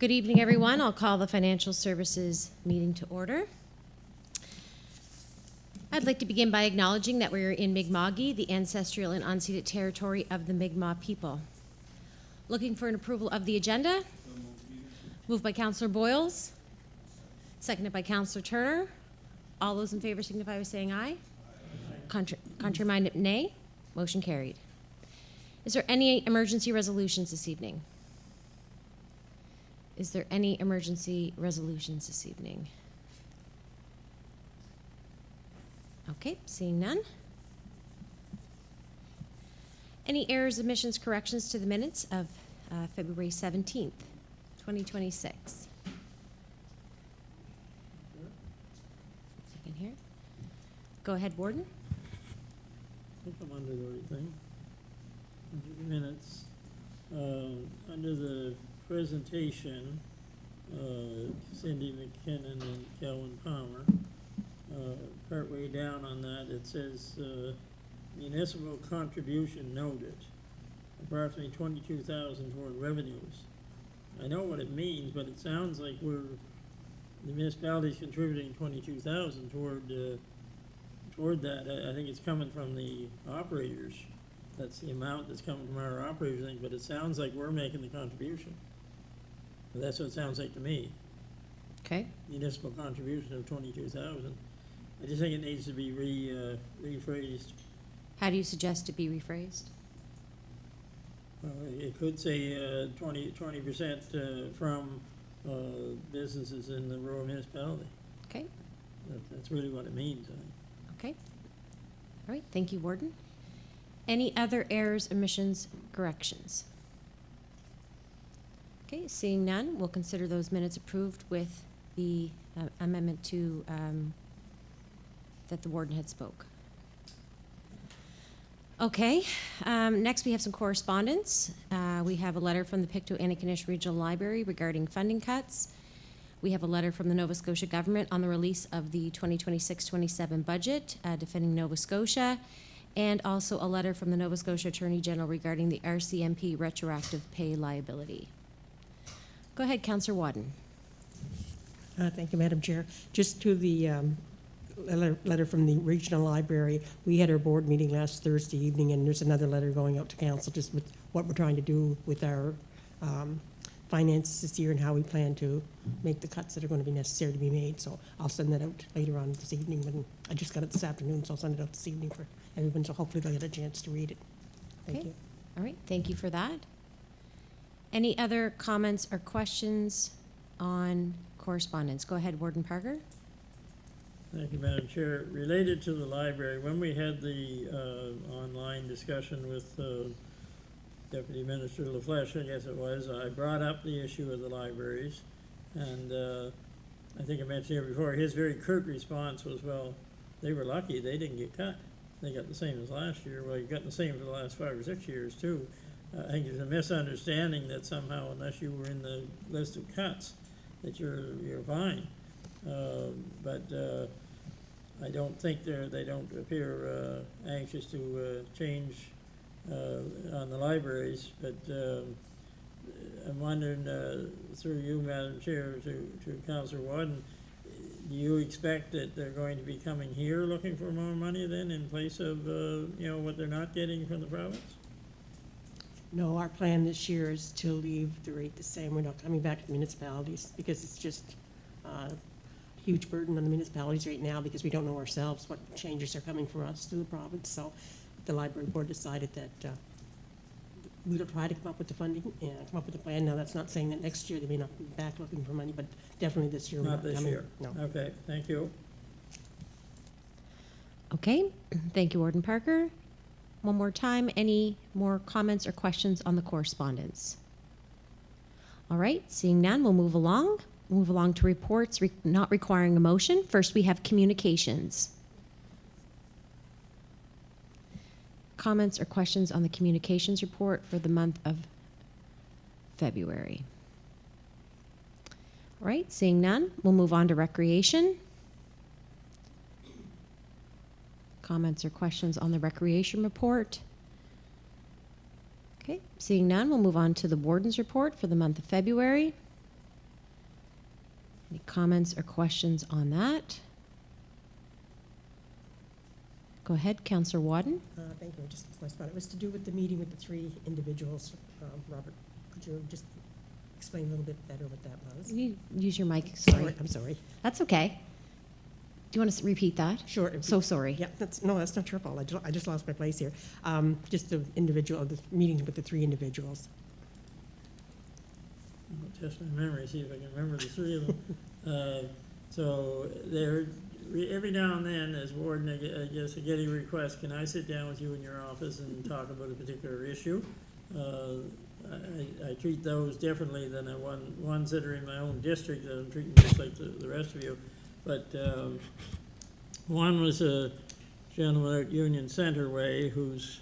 Good evening, everyone. I'll call the Financial Services meeting to order. I'd like to begin by acknowledging that we're in Mi'kma'ki, the ancestral and unceded territory of the Mi'kmaq people. Looking for an approval of the agenda? Moved by Councillor Boyles, seconded by Councillor Turner. All those in favor signify by saying aye. Contrary-minded, nay. Motion carried. Is there any emergency resolutions this evening? Is there any emergency resolutions this evening? Okay, seeing none. Any errors, omissions, corrections to the minutes of February 17th, 2026? Second here. Go ahead, Warden. I think I'm under the right thing. Under the minutes. Under the presentation, Cindy McKinnon and Kelvin Palmer, partway down on that it says municipal contribution noted, approximately $22,000 toward revenues. I know what it means, but it sounds like the municipality's contributing $22,000 toward that. I think it's coming from the operators. That's the amount that's coming from our operators, but it sounds like we're making the contribution. But that's what it sounds like to me. Okay. Municipal contribution of $22,000. I just think it needs to be rephrased. How do you suggest it be rephrased? It could say 20% from businesses in the rural municipality. Okay. That's really what it means, I think. Okay. All right. Thank you, Warden. Any other errors, omissions, corrections? Okay, seeing none, we'll consider those minutes approved with the amendment to that the warden had spoke. Okay, next we have some correspondence. We have a letter from the Pictou Antigonish Regional Library regarding funding cuts. We have a letter from the Nova Scotia government on the release of the 2026-27 budget, defending Nova Scotia, and also a letter from the Nova Scotia Attorney General regarding the RCMP retroactive pay liability. Go ahead, Councillor Wadden. Thank you, Madam Chair. Just to the letter from the Regional Library, we had our board meeting last Thursday evening, and there's another letter going out to council just with what we're trying to do with our finances this year and how we plan to make the cuts that are going to be necessary to be made. So I'll send that out later on this evening. When I just got it this afternoon, so I'll send it out this evening for everyone, so hopefully they'll get a chance to read it. Thank you. All right, thank you for that. Any other comments or questions on correspondence? Go ahead, Warden Parker. Thank you, Madam Chair. Related to the library, when we had the online discussion with Deputy Minister LaFleche, I guess it was, I brought up the issue of the libraries, and I think I mentioned here before, his very curt response was, well, they were lucky, they didn't get cut. They got the same as last year. Well, you've gotten the same for the last 5 or 6 years, too. I think there's a misunderstanding that somehow, unless you were in the list of cuts, that you're fine. But I don't think they don't appear anxious to change on the libraries. But I'm wondering, through you, Madam Chair, to Councillor Wadden, do you expect that they're going to be coming here looking for more money then, in place of what they're not getting from the province? No, our plan this year is to leave the rate the same. We're not coming back to the municipalities because it's just a huge burden on the municipalities right now because we don't know ourselves what changes are coming for us through the province. So the library board decided that we'll try to come up with the funding and come up with a plan. Now, that's not saying that next year they may not be back looking for money, but definitely this year. Not this year. No. Okay, thank you. Okay, thank you, Warden Parker. One more time, any more comments or questions on the correspondence? All right, seeing none, we'll move along. Move along to reports not requiring a motion. First, we have communications. Comments or questions on the communications report for the month of February? All right, seeing none, we'll move on to recreation. Comments or questions on the recreation report? Okay, seeing none, we'll move on to the warden's report for the month of February. Any comments or questions on that? Go ahead, Councillor Wadden. Thank you. I just lost my spot. It was to do with the meeting with the three individuals. Robert, could you just explain a little bit better what that was? You use your mic, sorry. I'm sorry. That's okay. Do you want to repeat that? Sure. So sorry. Yeah, that's not your fault. I just lost my place here. Just the meetings with the three individuals. I'll test my memory, see if I can remember the three of them. So they're, every now and then, as warden, I guess I get a request, can I sit down with you in your office and talk about a particular issue? I treat those differently than ones that are in my own district that I'm treating just like the rest of you. But one was a gentleman at Union Center Way who's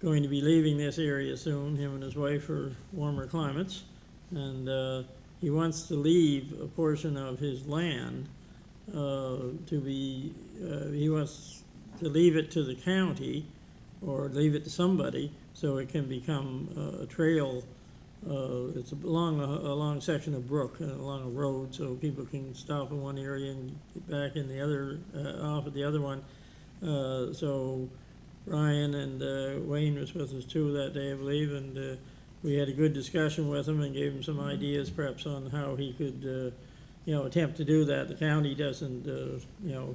going to be leaving this area soon. Him and his wife are warmer climates. And he wants to leave a portion of his land he wants to leave it to the county or leave it to somebody so it can become a trail. It's along a long section of brook, along a road, so people can stop in one area and get back in the other, off at the other one. So Brian and Wayne was with us too that day, I believe, and we had a good discussion with him and gave him some ideas perhaps on how he could attempt to do that. The county doesn't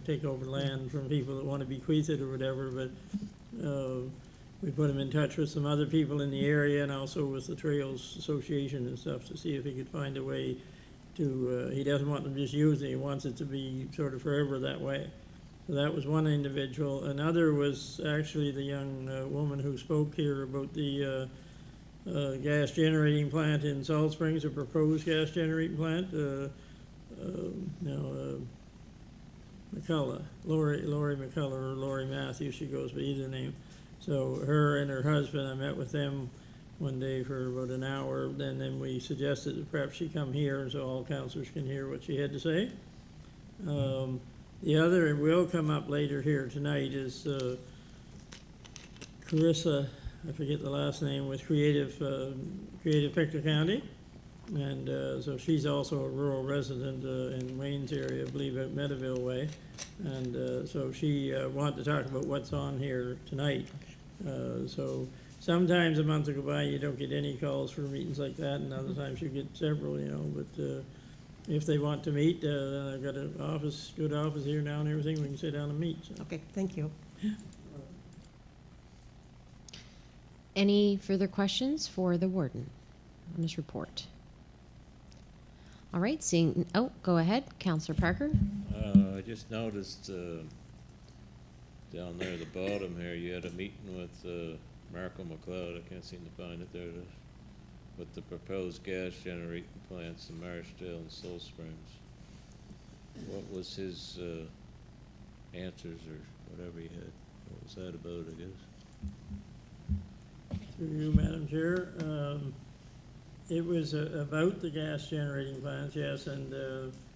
take over land from people that want to bequeath it or whatever, but we put him in touch with some other people in the area and also with the Trails Association and stuff to see if he could find a way to, he doesn't want them just using it, he wants it to be sort of forever that way. So that was one individual. Another was actually the young woman who spoke here about the gas generating plant in Salt Springs, a proposed gas generating plant. McCullough, Lori McCullough or Lori Matthews, she goes by either name. So her and her husband, I met with them one day for about an hour, and then we suggested that perhaps she come here so all councillors can hear what she had to say. The other, and will come up later here tonight, is Carissa, I forget the last name, with Creative Pictou County. And so she's also a rural resident in Wayne's area, I believe at Meadowville Way. And so she wanted to talk about what's on here tonight. So sometimes a month will go by, you don't get any calls for meetings like that, and other times you get several, but if they want to meet, then I've got an office, good office here now and everything, we can sit down and meet. So. Okay, thank you. Any further questions for the warden on this report? All right, go ahead, Councillor Parker. I just noticed down there at the bottom here, you had a meeting with Marco McLeod. I can't seem to find it there. With the proposed gas generating plants in Marshdale and Salt Springs. What was his answers or whatever he had? What was that about, I guess? Through you, Madam Chair. It was about the gas generating plants, yes, and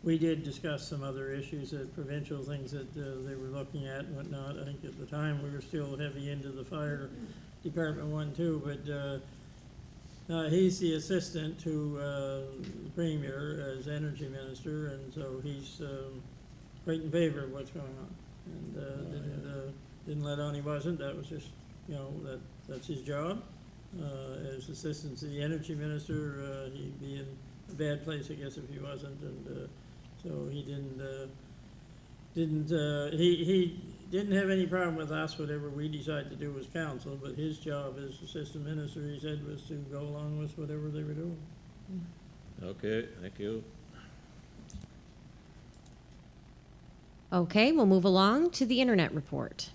we did discuss some other issues, provincial things that they were looking at and whatnot. I think at the time we were still heavy into the fire department one too, but he's the assistant to the Premier as Energy Minister, and so he's quite in favor of what's going on. And didn't let on he wasn't. That was just, that's his job. As assistant to the Energy Minister, he'd be in a bad place, I guess, if he wasn't. And so he he didn't have any problem with us, whatever we decided to do as council, but his job as assistant minister, he said, was to go along with whatever they were doing. Okay, thank you. Okay, we'll move along to the internet report.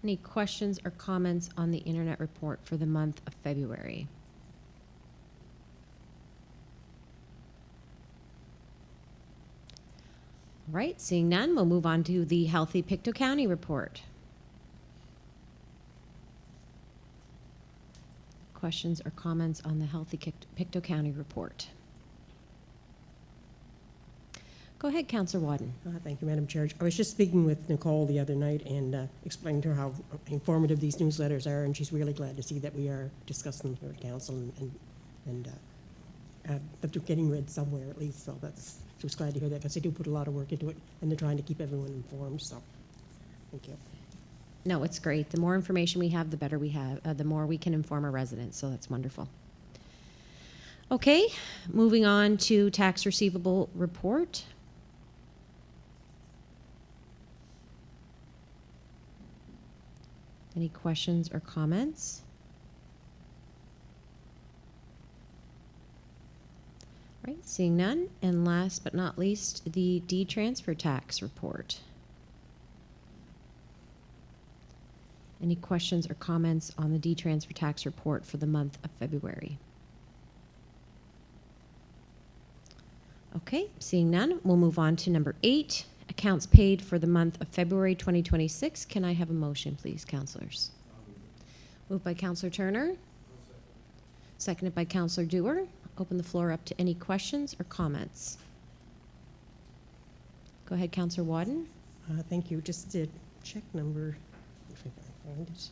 Any questions or comments on the internet report for the month of February? All right, seeing none, we'll move on to the Healthy Pictou County report. Questions or comments on the Healthy Pictou County report? Go ahead, Councillor Wadden. Thank you, Madam Chair. I was just speaking with Nicole the other night and explaining to her how informative these newsletters are, and she's really glad to see that we are discussing them here at council. And but they're getting read somewhere at least, so I was glad to hear that, because they do put a lot of work into it, and they're trying to keep everyone informed, so, thank you. No, it's great. The more information we have, the better we have, the more we can inform our residents, so that's wonderful. Okay, moving on to tax receivable report. Any questions or comments? All right, seeing none, and last but not least, the deed transfer tax report. Any questions or comments on the deed transfer tax report for the month of February? Okay, seeing none, we'll move on to number 8, accounts paid for the month of February 2026. Can I have a motion, please, councilors? Moved by Councillor Turner. Seconded by Councillor Dewar. Open the floor up to any questions or comments. Go ahead, Councillor Wadden. Thank you. Just did check number, if I can find it.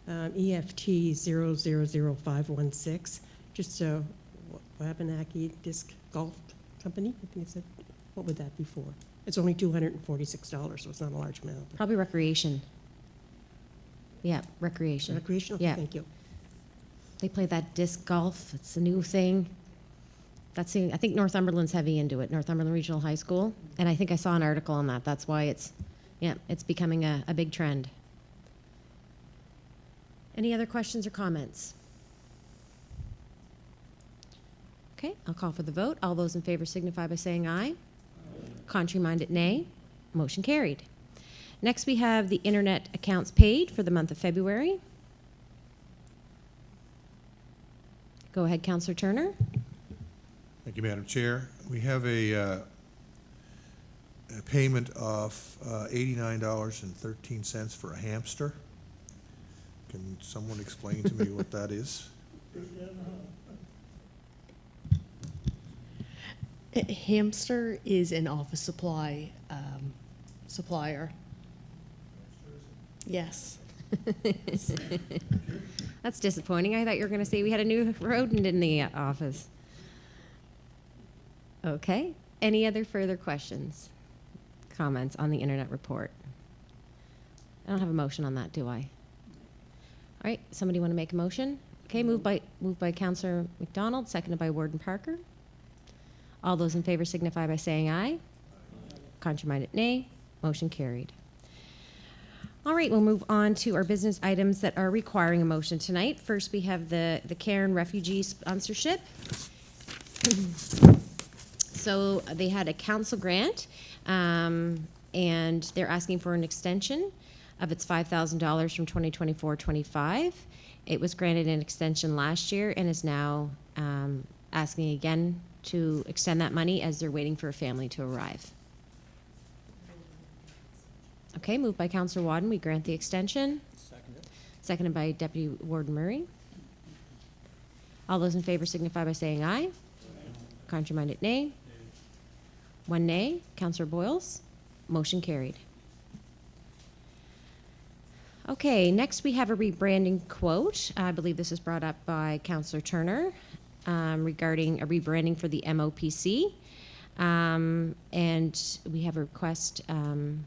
EFT 000516, just Wabanaki Disc Golf Company, I think it's what would that be for? It's only $246, so it's not a large amount. Probably recreation. Yeah, recreation. Recreational? Yeah. Thank you. They play that disc golf. It's a new thing. I think Northumberland's heavy into it, Northumberland Regional High School. And I think I saw an article on that. That's why it's becoming a big trend. Any other questions or comments? Okay, I'll call for the vote. All those in favor signify by saying aye. Contrary-minded, nay. Motion carried. Next, we have the internet accounts paid for the month of February. Go ahead, Councillor Turner. Thank you, Madam Chair. We have a payment of $89.13 for a hamster. Can someone explain to me what that is? Hamster is an office supply supplier. Yes. That's disappointing. I thought you were going to say we had a new rodent in the office. Okay. Any other further questions, comments on the internet report? I don't have a motion on that, do I? All right. Somebody want to make a motion? Okay. Moved by Councillor McDonald, seconded by Warden Parker. All those in favor signify by saying aye. Contrary-minded, nay. Motion carried. All right, we'll move on to our business items that are requiring a motion tonight. First, we have the Cairn Refugee sponsorship. So they had a council grant, and they're asking for an extension of its $5,000 from 2024-25. It was granted an extension last year and is now asking again to extend that money as they're waiting for a family to arrive. Okay, moved by Councillor Wadden, we grant the extension. Seconded by Deputy Warden Murray. All those in favor signify by saying aye. Contrary-minded, nay. One nay. Councillor Boyles. Motion carried. Okay, next we have a rebranding quote. I believe this is brought up by Councillor Turner regarding a rebranding for the MOPC. And we have a request from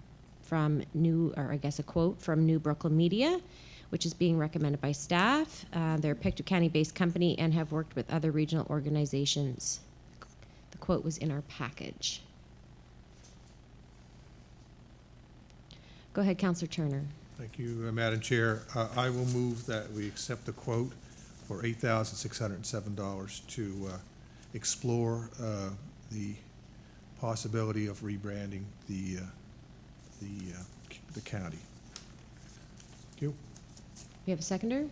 a quote from New Brooklyn Media, which is being recommended by staff. They're a Pictou County-based company and have worked with other regional organizations. The quote was in our package. Go ahead, Councillor Turner. Thank you, Madam Chair. I will move that we accept the quote for $8,607 to explore the possibility of rebranding the county. Thank you. We have a seconder?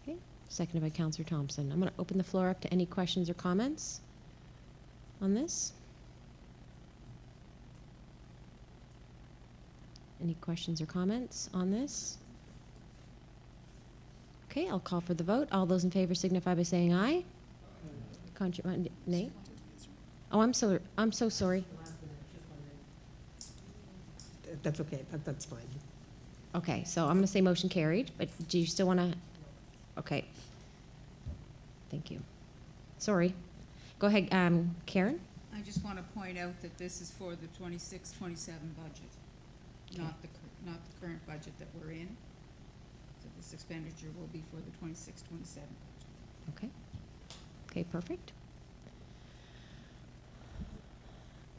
Okay, seconded by Councillor Thompson. I'm going to open the floor up to any questions or comments on this. Any questions or comments on this? Okay, I'll call for the vote. All those in favor signify by saying aye. Contrary, nay. Oh, I'm so sorry. That's okay, that's fine. Okay, so I'm gonna say motion carried, but do you still wanna? Okay. Thank you. Sorry. Go ahead, Karen? I just want to point out that this is for the 26-27 budget, not the current budget that we're in. So this expenditure will be for the 26-27 budget. Okay. Okay, perfect.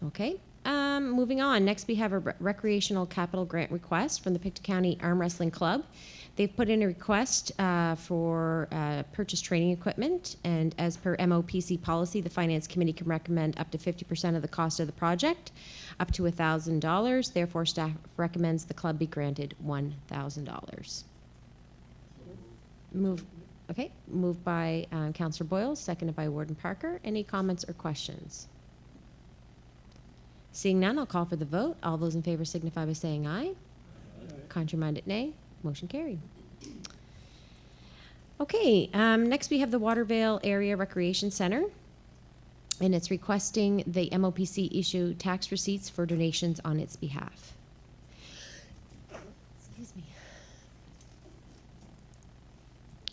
Okay, moving on. Next, we have a recreational capital grant request from the Pictou County Arm Wrestling Club. They've put in a request for purchase training equipment, and as per MOPC policy, the Finance Committee can recommend up to 50% of the cost of the project, up to $1,000. Therefore, staff recommends the club be granted $1,000. Moved by Councillor Boyle, seconded by Warden Parker. Any comments or questions? Seeing none, I'll call for the vote. All those in favor signify by saying aye. Contrary-minded, nay. Motion carried. Okay, next we have the Watervale Area Recreation Center, and it's requesting the MOPC issue tax receipts for donations on its behalf. Excuse me.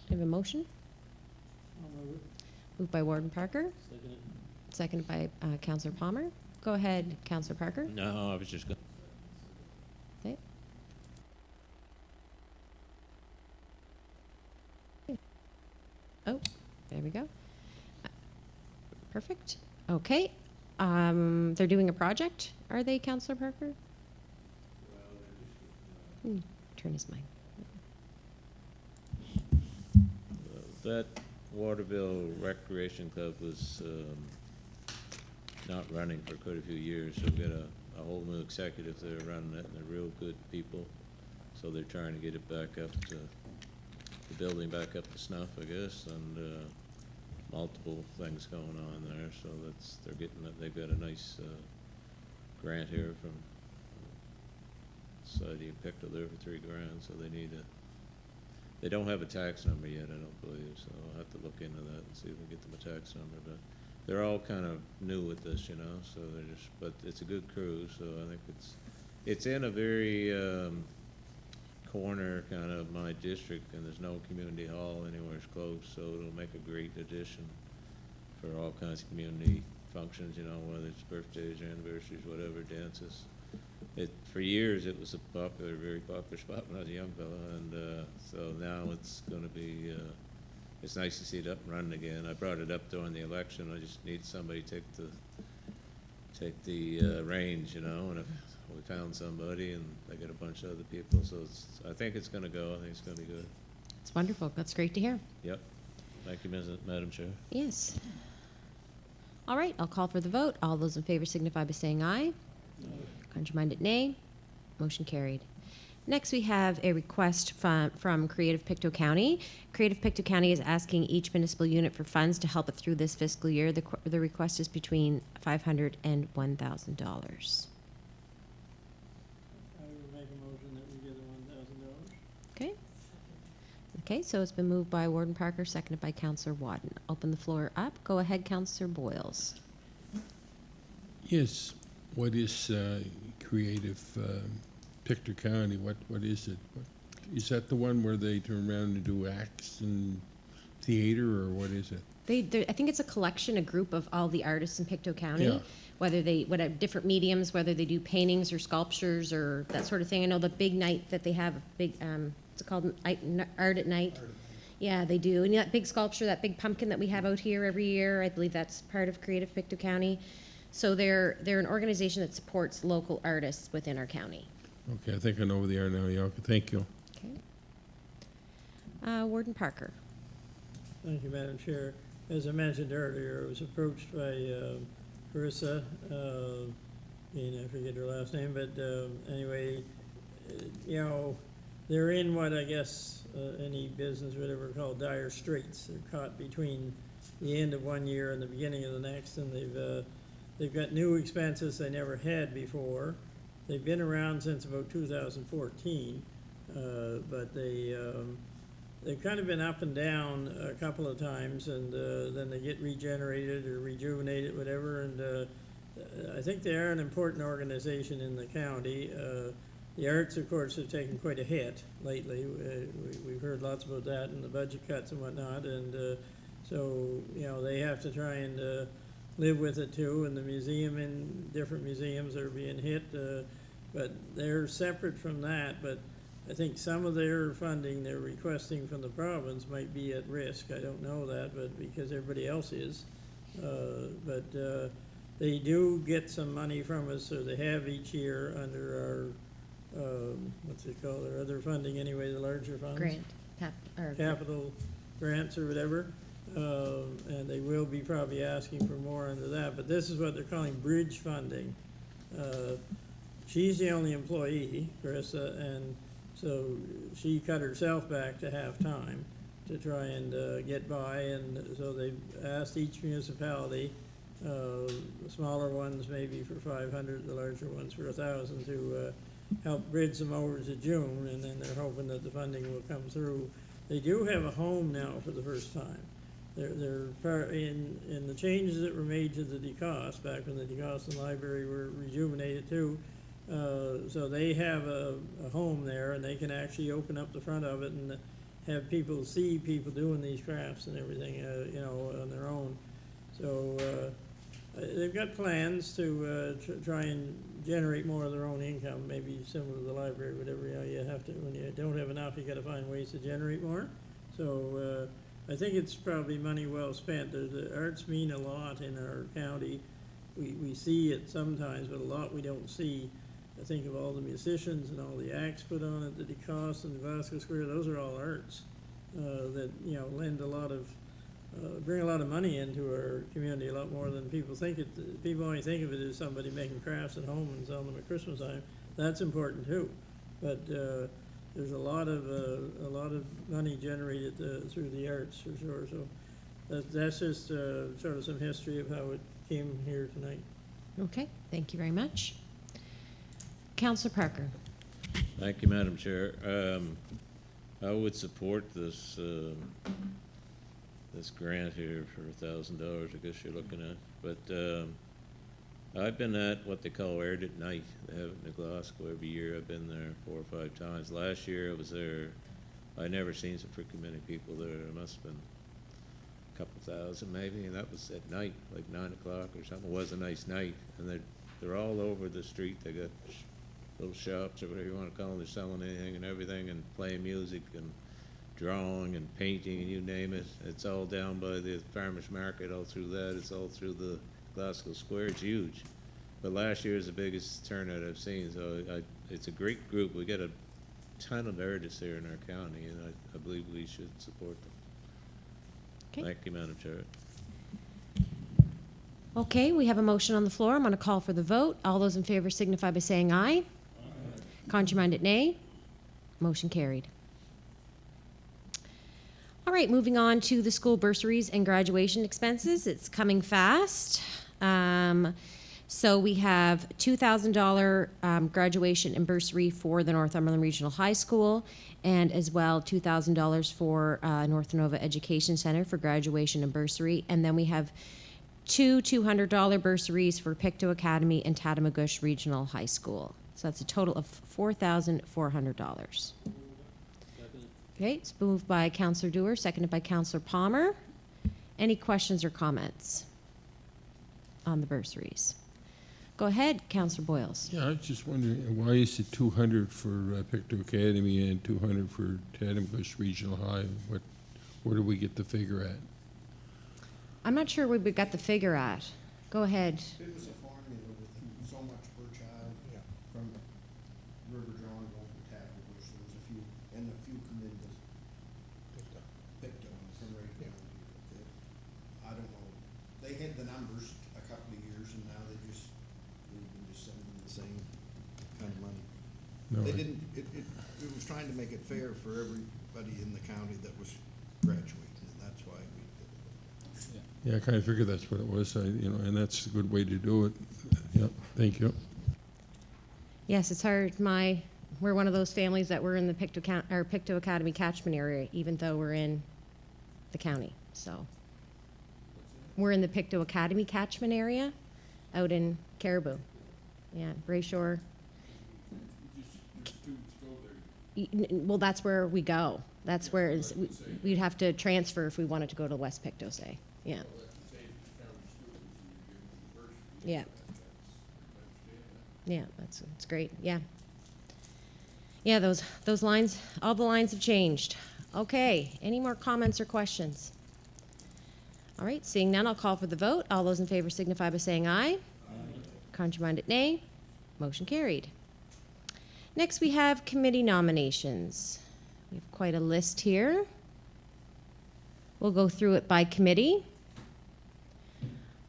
I have a motion. I'll move it. Moved by Warden Parker, Second it. seconded by Councillor Palmer. Go ahead, Councillor Parker. No, I was just going, Okay. Oh, there we go. Perfect. Okay. They're doing a project, are they, Councillor Parker? Turn his mic. that Watervale Recreation Club was not running for quite a few years, so we got a whole new executive there running it, and they're real good people. So they're trying to get it back up to, the building back up to snuff, I guess, and multiple things going on there. So that's, they're getting, they've got a nice grant here from Society of Pictou there for $3 grand, so they need a, they don't have a tax number yet, I don't believe, so I'll have to look into that and see if we can get them a tax number. But they're all kind of new with this, you know, so they're just, but it's a good crew, so I think it's in a very corner kind of my district, and there's no community hall anywhere close, so it'll make a great addition for all kinds of community functions, you know, whether it's birthdays or anniversaries, whatever, dances. For years, it was a popular, very popular spot when I was a young fellow, and so now it's going to be, it's nice to see it up and running again. I brought it up during the election. I just need somebody to take the reins, you know, and if we found somebody, and they got a bunch of other people, so I think it's going to go. I think it's going to be good. It's wonderful. That's great to hear. Yep. Thank you, Madam Chair. Yes. All right, I'll call for the vote. All those in favor signify by saying aye. Contrary-minded, nay. Motion carried. Next, we have a request from Creative Pictou County. Creative Pictou County is asking each municipal unit for funds to help it through this fiscal year. The request is between $500 and $1,000. I would make a motion that we give them $1,000. Okay. Okay, so it's been moved by Warden Parker, seconded by Councillor Wadden. Open the floor up. Go ahead, Councillor Boyles. Yes. What is Creative Pictou County? What is it? Is that the one where they turn around and do acts and theater, or what is it? I think it's a collection, a group of all the artists in Pictou County. Yeah. Whether they, different mediums, whether they do paintings or sculptures or that sort of thing. I know the big night that they have, what's it called, Art at Night? Yeah, they do. And that big sculpture, that big pumpkin that we have out here every year, I believe that's part of Creative Pictou County. So they're an organization that supports local artists within our county. Okay, I think I know where they are now. Yeah, okay, thank you. Okay. Warden Parker. Thank you, Madam Chair. As I mentioned earlier, I was approached by Carissa, I forget her last name, but anyway, you know, they're in what I guess any business would ever call dire straits. They're caught between the end of one year and the beginning of the next, and they've got new expenses they never had before. They've been around since about 2014, but they've kind of been up and down a couple of times, and then they get regenerated or rejuvenated, whatever. And I think they are an important organization in the county. The arts, of course, have taken quite a hit lately. We've heard lots about that and the budget cuts and whatnot, and so, you know, they have to try and live with it too, and the museum and different museums are being hit, but they're separate from that. But I think some of their funding they're requesting from the province might be at risk. I don't know that, but because everybody else is. But they do get some money from us, or they have each year under our, what's it called, our other funding anyway, the larger funds. Grant, or Capital grants or whatever. And they will be probably asking for more under that, but this is what they're calling bridge funding. She's the only employee, Carissa, and so she cut herself back to half-time to try and get by, and so they've asked each municipality, the smaller ones maybe for 500, the larger ones for 1,000, to help bridge them over to June, and then they're hoping that the funding will come through. They do have a home now for the first time. They're in the changes that were made to the DeCoste, back when the DeCoste and library were rejuvenated too. So they have a home there, and they can actually open up the front of it and have people see people doing these crafts and everything, you know, on their own. So they've got plans to try and generate more of their own income, maybe similar to the library, whatever. You know, you have to, when you don't have enough, you got to find ways to generate more. So I think it's probably money well spent. The arts mean a lot in our county. We see it sometimes, but a lot we don't see. I think of all the musicians and all the acts put on at the DeCoste and Glasgow Square. Those are all arts that, you know, lend a lot of, bring a lot of money into our community, a lot more than people think it. People only think of it as somebody making crafts at home and selling them at Christmas time. That's important too, but there's a lot of money generated through the arts for sure. So that's just sort of some history of how it came here tonight. Okay, thank you very much. Councillor Parker. Thank you, Madam Chair. I would support this, this grant here for $1,000, I guess you're looking at. But I've been at what they call Aired at Night. They have it in Glasgow every year. I've been there 4 or 5 times. Last year I was there. I never seen so freaking many people there. There must have been a couple thousand maybe, and that was at night, like 9 o'clock or something. It was a nice night, and they're all over the street. They got little shops or whatever you want to call them. They're selling anything and everything, and playing music and drawing and painting and you name it. It's all down by the farmers market, all through that. It's all through the Glasgow Square. It's huge. But last year is the biggest turnout I've seen, so it's a great group. We get a ton of artists here in our county, and I believe we should support them. Okay. Thank you, Madam Chair. Okay, we have a motion on the floor. I'm going to call for the vote. All those in favor signify by saying aye. Contrary-minded, nay. Motion carried. All right, moving on to the school bursaries and graduation expenses. It's coming fast. So we have $2,000 graduation and bursary for the Northumberland Regional High School, and as well $2,000 for North Nova Education Center for graduation and bursary. And then we have two $200 bursaries for Pictou Academy and Tatamagouche Regional High School. So that's a total of $4,400. Okay, it's moved by Councillor Dewar, seconded by Councillor Palmer. Any questions or comments on the bursaries? Go ahead, Councillor Boyles. Yeah, I was just wondering, why is it 200 for Pictou Academy and 200 for Tatamagouche Regional High? Where do we get the figure at? I'm not sure where we got the figure at. Go ahead. It was a formula with so much per child from River John going to Tatamagouche. There was a few, and a few come into Pictou from right down. I don't know. They had the numbers a couple of years, and now they've been just sending the same kind of money. No, They didn't, it was trying to make it fair for everybody in the county that was graduating, and that's why we did it. Yeah, I kind of figured that's what it was, and that's a good way to do it. Yep, thank you. Yes, it's hard. We're one of those families that we're in the Pictou Academy catchment area, even though we're in the county. So we're in the Pictou Academy catchment area, out in Caribou. Yeah, Brayshore. Well, that's where we go. That's where we'd have to transfer if we wanted to go to West Pictou, say. Yeah. Yeah. Yeah, that's great. Yeah. Yeah, those lines, all the lines have changed. Okay, any more comments or questions? All right, seeing none, I'll call for the vote. All those in favor signify by saying aye. Aye. Contrary-minded, nay. Motion carried. Next, we have committee nominations. We have quite a list here. We'll go through it by committee.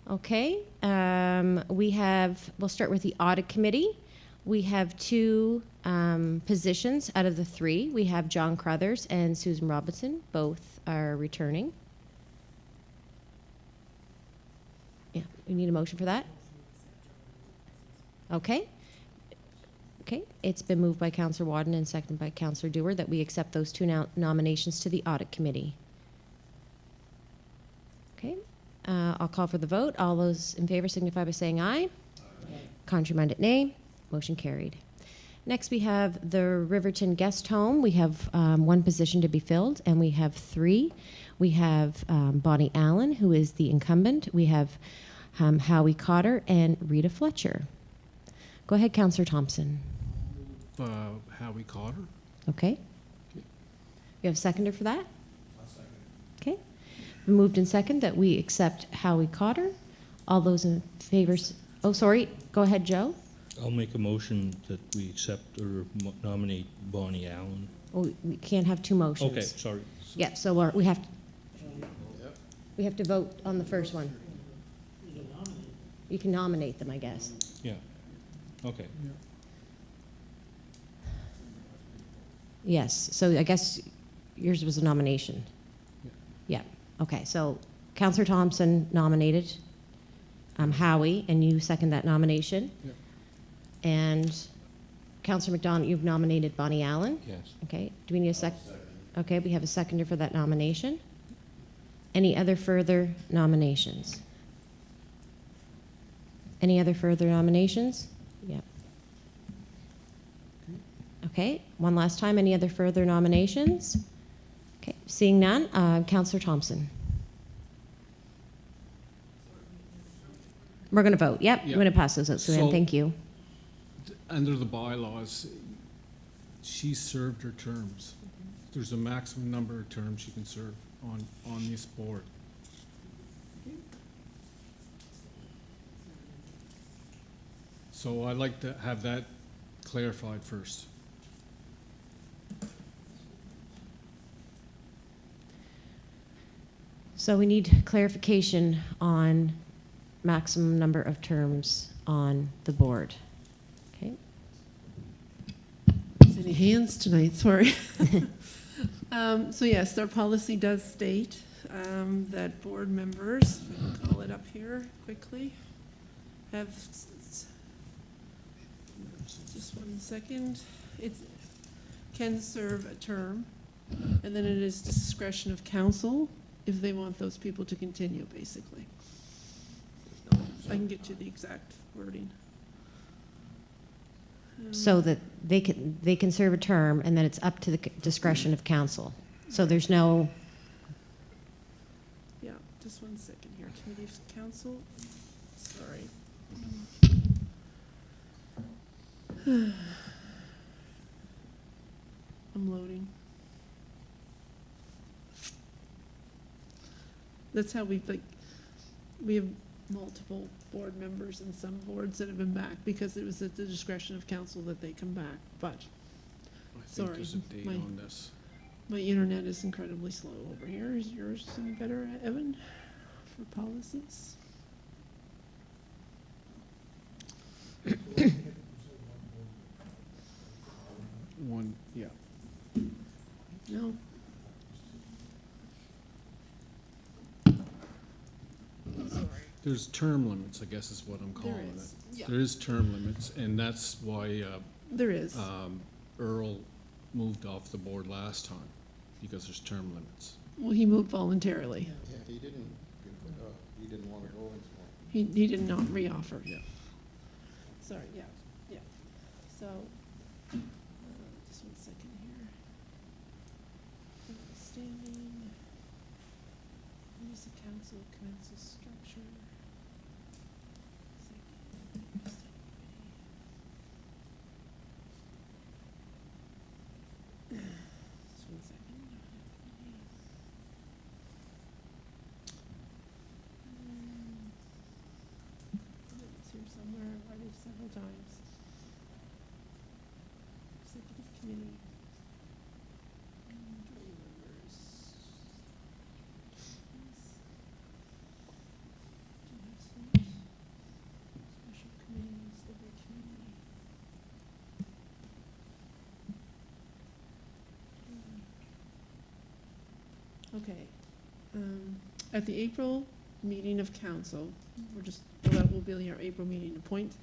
Okay, we'll start with the audit committee. We have 2 positions out of the 3. We have John Crothers and Susan Robinson. Both are returning. Yeah, we need a motion for that? Okay. Okay, it's been moved by Councillor Wadden and seconded by Councillor Dewar that we accept those 2 nominations to the audit committee. Okay, I'll call for the vote. All those in favor signify by saying aye. Aye. Contrary-minded, nay. Motion carried. Next, we have the Riverton Guest Home. We have 1 position to be filled, and we have 3. We have Bonnie Allen, who is the incumbent. We have Howie Cotter and Rita Fletcher. Go ahead, Councillor Thompson. Howie Cotter. Okay. You have a seconder for that? I'll second. Okay. Moved and second that we accept Howie Cotter. All those in favor, oh, sorry. Go ahead, Joe. I'll make a motion that we accept or nominate Bonnie Allen. Oh, we can't have 2 motions. Okay, sorry. Yeah, so we have to vote on the first one. You can nominate them, I guess. Yeah. Okay. Yes, so I guess yours was a nomination. Yeah, okay, so Councillor Thompson nominated Howie, and you second that nomination. Yeah. And Councillor McDonald, you've nominated Bonnie Allen. Yes. Okay, do we need a second? Okay, we have a seconder for that nomination. Any other further nominations? Any other further nominations? Yep. Okay, one last time, any other further nominations? Okay, seeing none, Councillor Thompson. We're going to vote. Yep, Yeah. I'm going to pass those out, Suzanne. So- Thank you. Under the bylaws, she served her terms. There's a maximum number of terms she can serve on this board. So I'd like to have that clarified first. So we need clarification on maximum number of terms on the board. Okay. Any hands tonight, sorry. So yes, our policy does state that board members, I'll call it up here quickly, have, just 1 second, can serve a term, and then it is discretion of council if they want those people to continue, basically. I can get you the exact wording. So that they can serve a term, and then it's up to the discretion of council. So there's no, Yeah, just 1 second here. Committee of Council, sorry. I'm loading. That's how we have multiple board members and some boards that have been back because it was at the discretion of council that they come back, but I think Sorry, there's a date my- on this. my internet is incredibly slow over here. Is yours any better, Evan, for policies? One, yeah. No? There's term limits, I guess is what I'm calling is, it. yeah. There is term limits, and that's why There is. Earl moved off the board last time, because there's term limits. Well, he moved voluntarily. Yeah, he didn't want to go anymore. He did not reoffer. Yeah. Sorry, yeah. So, just 1 second here. City Council commences structure. Just 1 second. It's here somewhere, I wrote it several times. Executive committee. Majority members. Special committees, every committee. Okay, at the April meeting of council, that will be our April meeting, appoint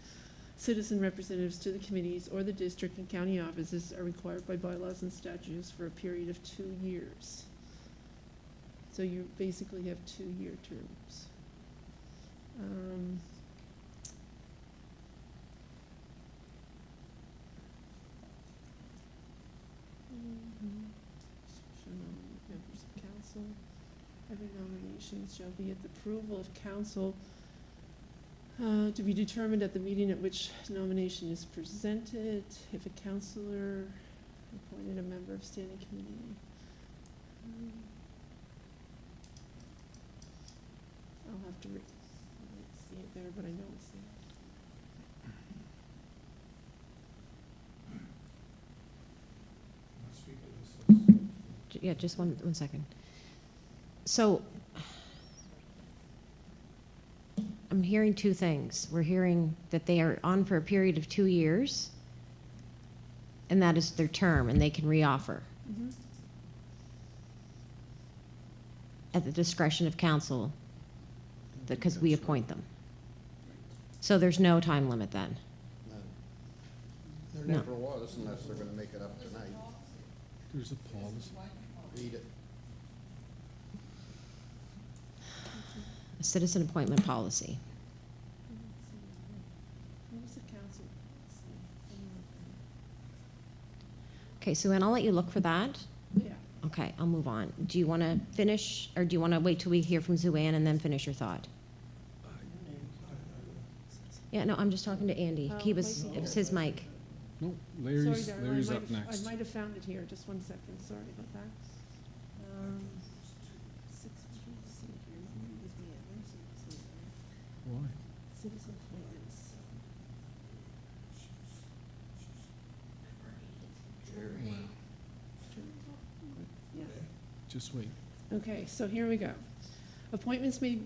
citizen representatives to the committees or the district and county offices are required by bylaws and statutes for a period of 2 years. So you basically have 2-year terms. Members of council, every nomination shall be at the approval of council to be determined at the meeting at which nomination is presented. If a councillor appointed a member of standing committee. I'll have to see it there, but I know it's there. Yeah, just one second. So, I'm hearing two things. We're hearing that they are on for a period of 2 years, and that is their term, and they can reoffer at the discretion of council, because we appoint them. So there's no time limit then? There No. never was, unless they're gonna make it up tonight. There's a policy. Read it. A citizen appointment policy. What was the council? Okay, Sue Ann, I'll let you look for that. Yeah. Okay, I'll move on. Do you want to finish, or do you want to wait till we hear from Sue Ann and then finish your thought? Yeah, no, I'm just talking to Andy. Oh, It was his mic. No, Sorry, Larry's Darrell, up next. I might have found it here, just 1 second, sorry about that. Why? Citizen appointments. Yeah. Just wait. Okay, so here we go. Appointments may,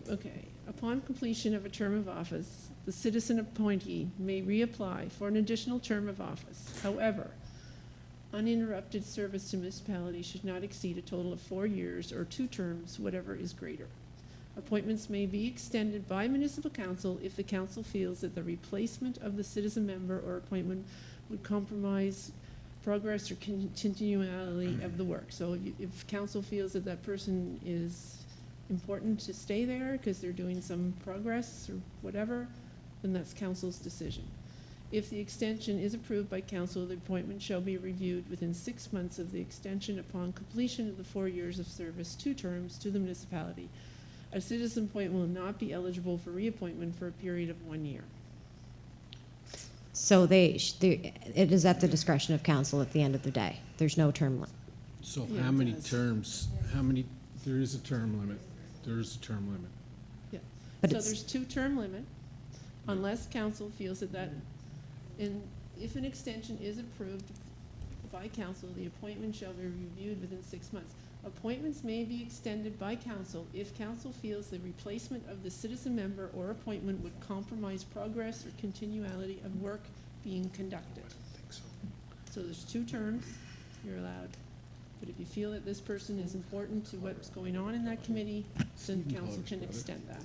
upon completion of a term of office, the citizen appointee may reapply for an additional term of office. However, uninterrupted service to municipality should not exceed a total of 4 years or 2 terms, whatever is greater. Appointments may be extended by municipal council if the council feels that the replacement of the citizen member or appointment would compromise progress or continuality of the work. So if council feels that that person is important to stay there because they're doing some progress or whatever, then that's council's decision. If the extension is approved by council, the appointment shall be reviewed within 6 months of the extension upon completion of the 4 years of service, 2 terms to the municipality. A citizen appointment will not be eligible for reappointment for a period of 1 year. So it is at the discretion of council at the end of the day. There's no term limit. So Yeah, how it many does. terms, there is a term limit. There is a term limit. Yeah. But So it's- there's 2-term limit, unless council feels that if an extension is approved by council, the appointment shall be reviewed within 6 months. Appointments may be extended by council if council feels the replacement of the citizen member or appointment would compromise progress or continuality of work being conducted. So there's 2 terms you're allowed, but if you feel that this person is important to what's going on in that committee, then council can extend that.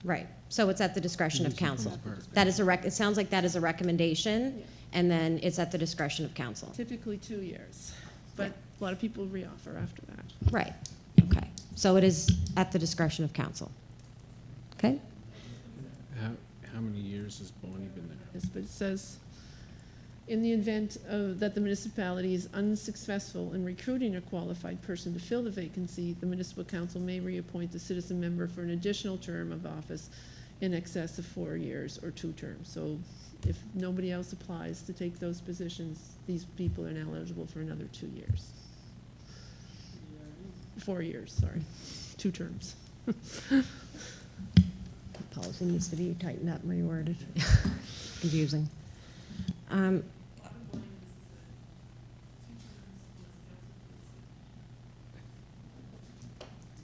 Right. So it's at the discretion of council. Part. That is it sounds like that is a recommendation, Yeah. and then it's at the discretion of council. Typically 2 years, but a lot of people reoffer after that. Right. Okay. So it is at the discretion of council. Okay? How many years has Bonnie been there? Yes, but it says, In the event that the municipality is unsuccessful in recruiting a qualified person to fill the vacancy, the municipal council may reappoint the citizen member for an additional term of office in excess of 4 years or 2 terms. So if nobody else applies to take those positions, these people are now eligible for another 2 years. 4 years, sorry, 2 terms. Policy needs to be tightened up and reworded. Confusing.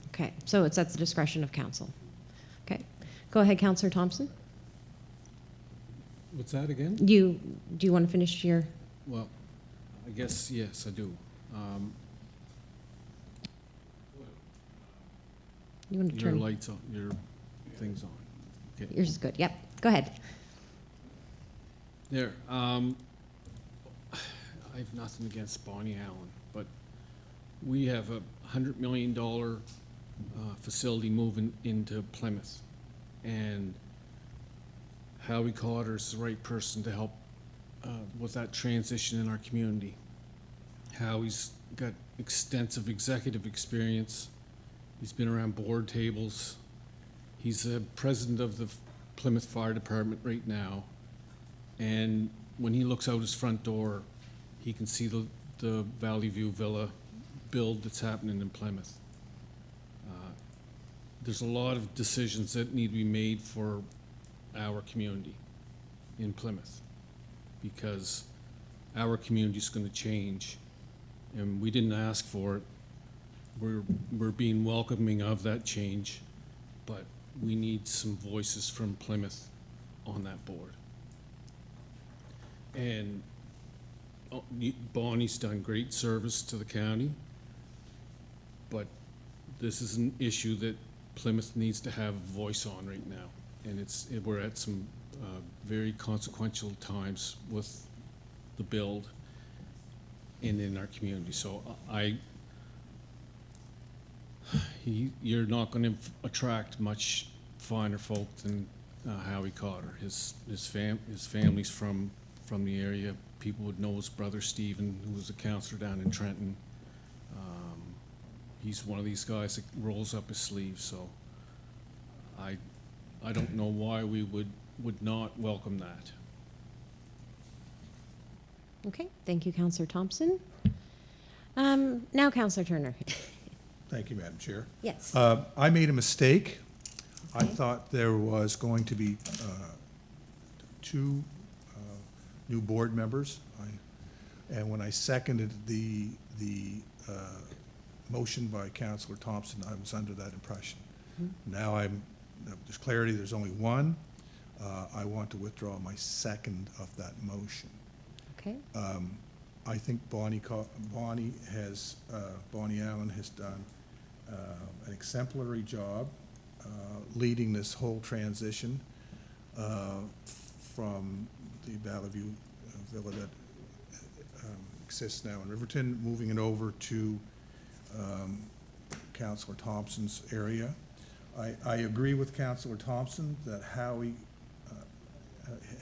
Okay, so it's at the discretion of council. Okay, go ahead, Councillor Thompson. What's that again? Do you want to finish your? Well, I guess, yes, I do. You want to Your turn? lights on, your things on. Okay. Yours is good. Yep. Go ahead. There, I have nothing against Bonnie Allen, but we have a $100 million facility moving into Plymouth. And Howie Carter's the right person to help with that transition in our community. Howie's got extensive executive experience. He's been around board tables. He's the president of the Plymouth Fire Department right now. And when he looks out his front door, he can see the Valley View Villa build that's happening in Plymouth. There's a lot of decisions that need to be made for our community in Plymouth, because our community's going to change, and we didn't ask for it. We're being welcoming of that change, but we need some voices from Plymouth on that board. And Bonnie's done great service to the county, but this is an issue that Plymouth needs to have a voice on right now. And we're at some very consequential times with the build and in our community. So you're not going to attract much finer folk than Howie Carter. His family's from the area. People would know his brother Stephen, who was a councillor down in Trenton. He's one of these guys that rolls up his sleeves. So I don't know why we would not welcome that. Okay. Thank you, Councillor Thompson. Now, Councillor Turner. Thank you, Madam Chair. Yes. I made a mistake. I thought there was going to be 2 new board members. And when I seconded the motion by Councillor Thompson, I was under that impression. Now there's clarity, there's only 1. I want to withdraw my second of that motion. Okay. I think Bonnie Allen has done an exemplary job leading this whole transition from the Valley View Villa that exists now in Riverton, moving it over to Councillor Thompson's area. I agree with Councillor Thompson that Howie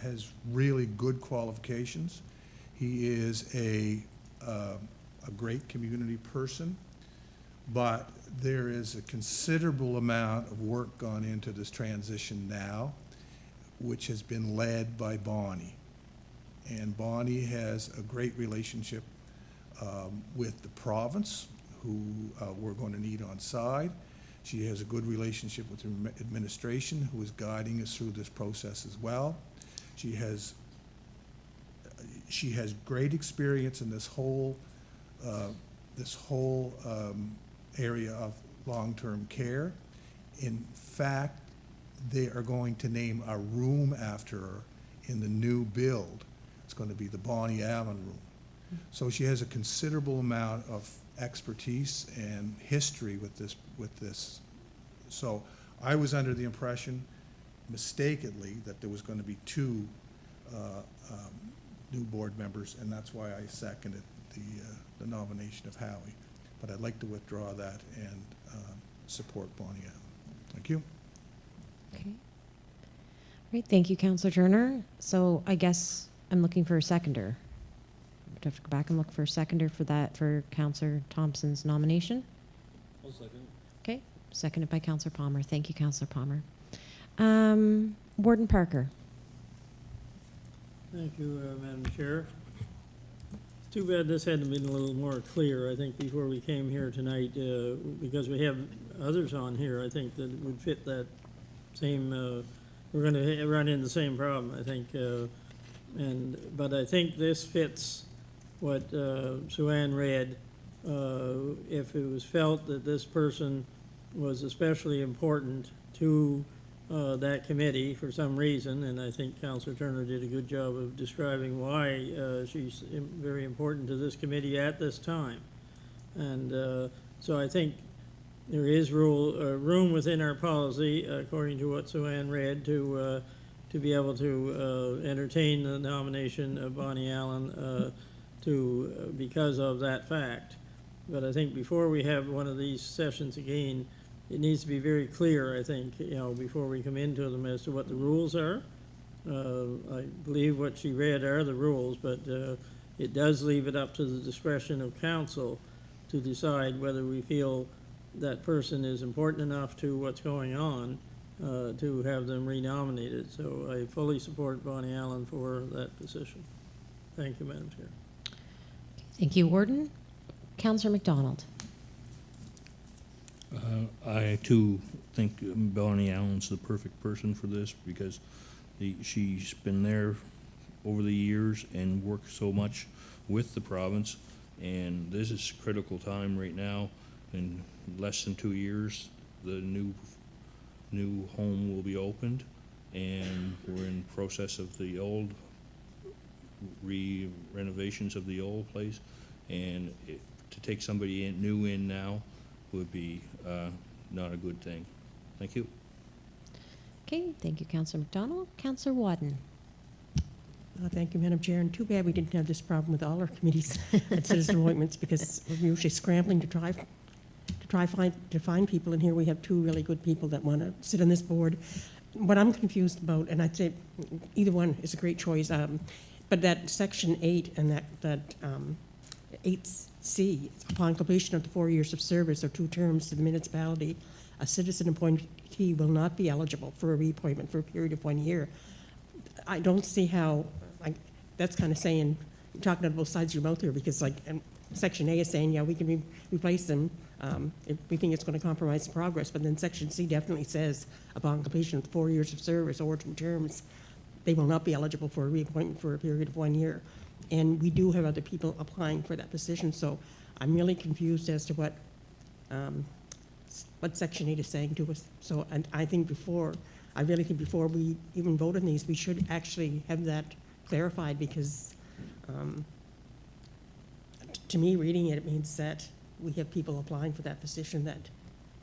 has really good qualifications. He is a great community person, but there is a considerable amount of work gone into this transition now, which has been led by Bonnie. And Bonnie has a great relationship with the province, who we're going to need on side. She has a good relationship with the administration, who is guiding us through this process as well. She has great experience in this whole area of long-term care. In fact, they are going to name a room after her in the new build. It's going to be the Bonnie Allen Room. So she has a considerable amount of expertise and history with this. So I was under the impression, mistakenly, that there was going to be 2 new board members, and that's why I seconded the nomination of Howie. But I'd like to withdraw that and support Bonnie Allen. Thank you. Okay. Great. Thank you, Councillor Turner. So I guess I'm looking for a seconder. Do I have to go back and look for a seconder for that, for Counselor Thompson's nomination? I'll second. Okay, seconded by Counselor Palmer. Thank you, Counselor Palmer. Warden Parker. Thank you, Madam Chair. It's too bad this hadn't been a little more clear, I think, before we came here tonight, because we have others on here, I think, that would fit that same, we're gonna run into the same problem, I think, but I think this fits what Sue-Ann read. If it was felt that this person was especially important to that committee for some reason, and I think Councilor Turner did a good job of describing why she's very important to this committee at this time. And so I think there is room within our policy, according to what Sue-Ann read, to be able to entertain the nomination of Bonnie Allen because of that fact. But I think before we have one of these sessions again, it needs to be very clear, I think, before we come into them as to what the rules are. I believe what she read are the rules, but it does leave it up to the discretion of council to decide whether we feel that person is important enough to what's going on to have them renominated. So I fully support Bonnie Allen for that position. Thank you, Madam Chair. Thank you, Warden. Counselor McDonald. I too think Bonnie Allen's the perfect person for this because she's been there over the years and worked so much with the province, and this is critical time right now. In less than 2 years, the new home will be opened, and we're in process of the old renovations of the old place, and to take somebody new in now would be not a good thing. Thank you. Okay, thank you, Counselor McDonald. Counselor Wadden. Thank you, Madam Chair. And too bad we didn't have this problem with all our committees and citizen appointments, because we're usually scrambling to find people. And here we have two really good people that want to sit on this board. What I'm confused about, and I'd say either one is a great choice, but that Section 8 and that 8C, upon completion of the 4 years of service or 2 terms to the municipality, a citizen appointee will not be eligible for a reappointment for a period of 1 year. I don't see how, that's kind of saying, you're talking out of both sides of your mouth here, because Section A is saying, yeah, we can replace them if we think it's going to compromise progress, but then Section C definitely says, upon completion of 4 years of service or 2 terms, they will not be eligible for a reappointment for a period of 1 year. And we do have other people applying for that position, so I'm really confused as to what Section 8 is saying to us. So, and I really think before we even vote on these, we should actually have that clarified, because to me, reading it, it means that we have people applying for that position, that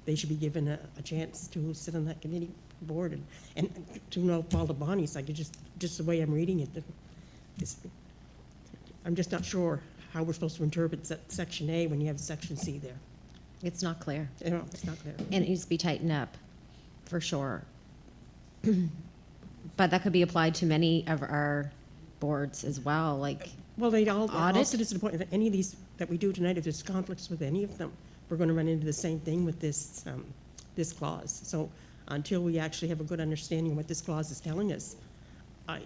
they should be given a chance to sit on that committee board. And to no fault of Bonnie's, like, just the way I'm reading it, I'm just not sure how we're supposed to interpret Section A when you have Section C there. It's not clear. No, it's not clear. And it needs to be tightened up, for sure. But that could be applied to many of our boards as well, like Well, all audit. citizen appointment, any of these that we do tonight, if there's conflicts with any of them, we're going to run into the same thing with this clause. So until we actually have a good understanding of what this clause is telling us, I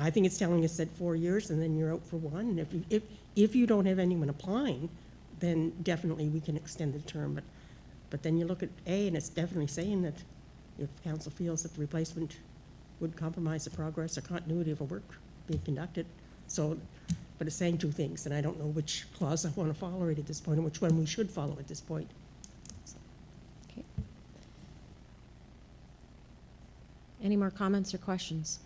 think it's telling us that 4 years and then you're out for 1. And if you don't have anyone applying, then definitely we can extend the term. But then you look at A, and it's definitely saying that if council feels that the replacement would compromise the progress or continuity of a work being conducted. So, but it's saying 2 things, and I don't know which clause I want to follow right at this point, and which one we should follow at this point. Okay. Any more comments or questions?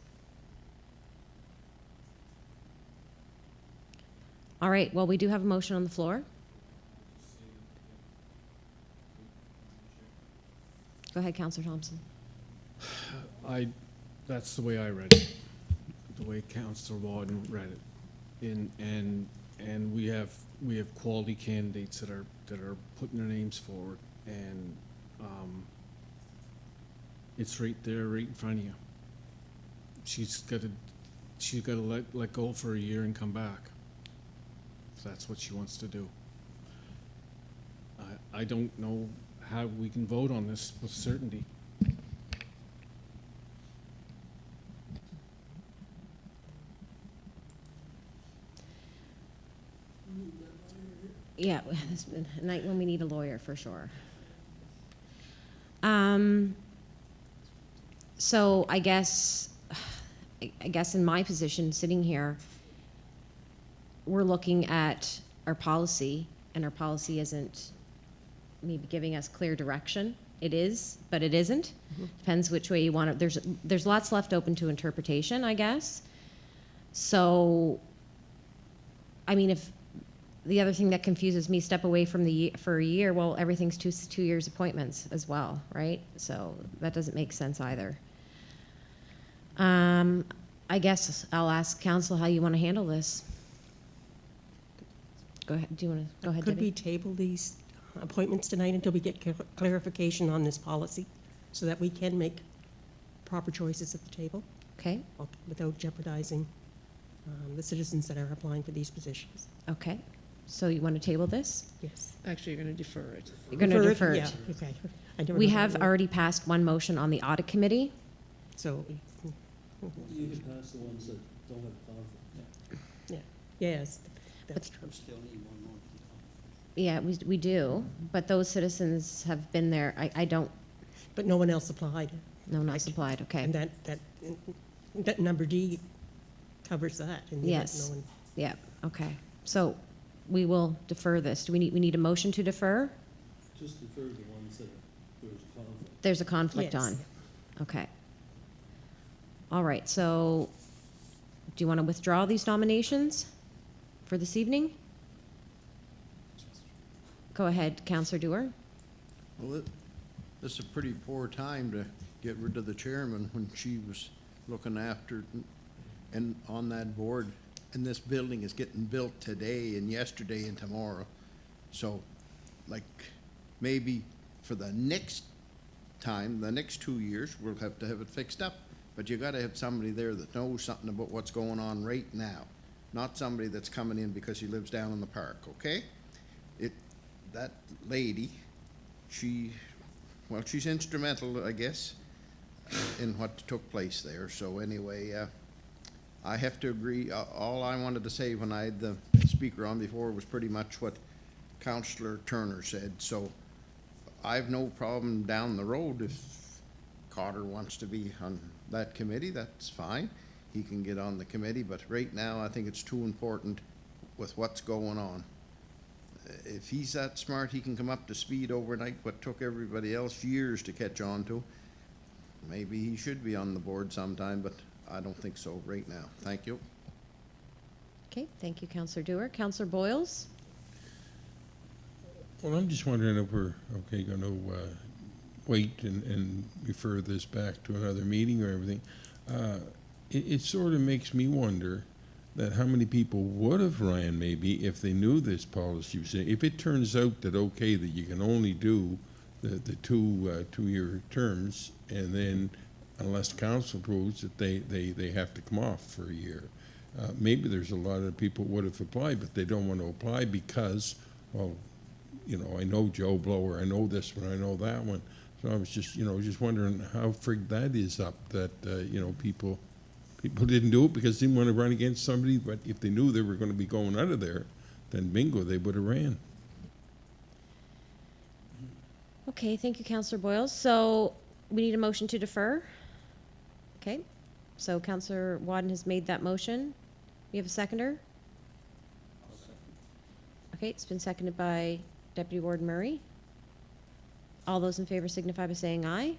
All right, well, we do have a motion on the floor. Go ahead, Councillor Thompson. That's the way I read it, the way Councillor Wadden read it. And we have quality candidates that are putting their names forward, and it's right there, right in front of you. She's got she's gotta let go for a year and come back, if that's what she wants to do. I don't know how we can vote on this with certainty. Yeah, it's been a night when we need a lawyer, for sure. So I guess in my position, sitting here, we're looking at our policy, and our policy isn't maybe giving us clear direction. It is, but it isn't. Depends which way you want it. There's lots left open to interpretation, I guess. So, I mean, if the other thing that confuses me, step away from for a year, well, everything's 2 years appointments as well, right? So that doesn't make sense either. I guess I'll ask council how you want to handle this. Go ahead. Do you want to go ahead, Could we Debbie? table these appointments tonight until we get clarification on this policy so that we can make proper choices at the table Okay. without jeopardizing the citizens that are applying for these positions? Okay. So you want to table this? Yes. Actually, you're going to defer it. You're going to defer it. Yeah, okay. I don't We know have that already passed one motion on the audit committee. So, You can pass the ones that don't have conflict. yeah, yes, that's true. You still need one more. Yeah, we do, but those citizens have been there. I don't, But no one else applied. no, not supplied, okay. And that number D covers that. in the event Yes. no one- Yeah, okay. So we will defer this. Do we need a motion to defer? Just defer the ones that there's conflict. There's a conflict Yes. on. Okay. All right, so do you want to withdraw these nominations for this evening? Go ahead, Councillor Dewar. Well, this is a pretty poor time to get rid of the chairman when she was looking after and on that board. And this building is getting built today and yesterday and tomorrow. So, like, maybe for the next time, the next 2 years, we'll have to have it fixed up. But you gotta have somebody there that knows something about what's going on right now. Not somebody that's coming in because he lives down in the park, okay? That lady, she's instrumental, I guess, in what took place there. So anyway, I have to agree. All I wanted to say when I had the speaker on before was pretty much what Councillor Turner said. So I've no problem down the road if Cotter wants to be on that committee, that's fine. He can get on the committee, but right now I think it's too important with what's going on. If he's that smart, he can come up to speed overnight, what took everybody else years to catch on to. Maybe he should be on the board sometime, but I don't think so right now. Thank you. Okay, thank you, Councillor Dewar. Councillor Boyles? Well, I'm just wondering if we're, okay, gonna, wait and refer this back to another meeting or everything. It sort of makes me wonder that how many people would have ran maybe if they knew this policy was saying, if it turns out that, okay, that you can only do the two-year terms, and then unless council proves that they have to come off for a year. Maybe there's a lot of people would have applied, but they don't want to apply because, well, you know, I know Joe Blower, I know this one, I know that one. So I was just wondering how frig that is up, that, people didn't do it because they didn't want to run against somebody, but if they knew they were going to be going out of there, then bingo, they would have ran. Okay, thank you, Councillor Boyles. So we need a motion to defer. Okay, so Councillor Wadden has made that motion. We have a seconder? Okay, it's been seconded by Deputy Warden Murray. All those in favor signify by saying aye.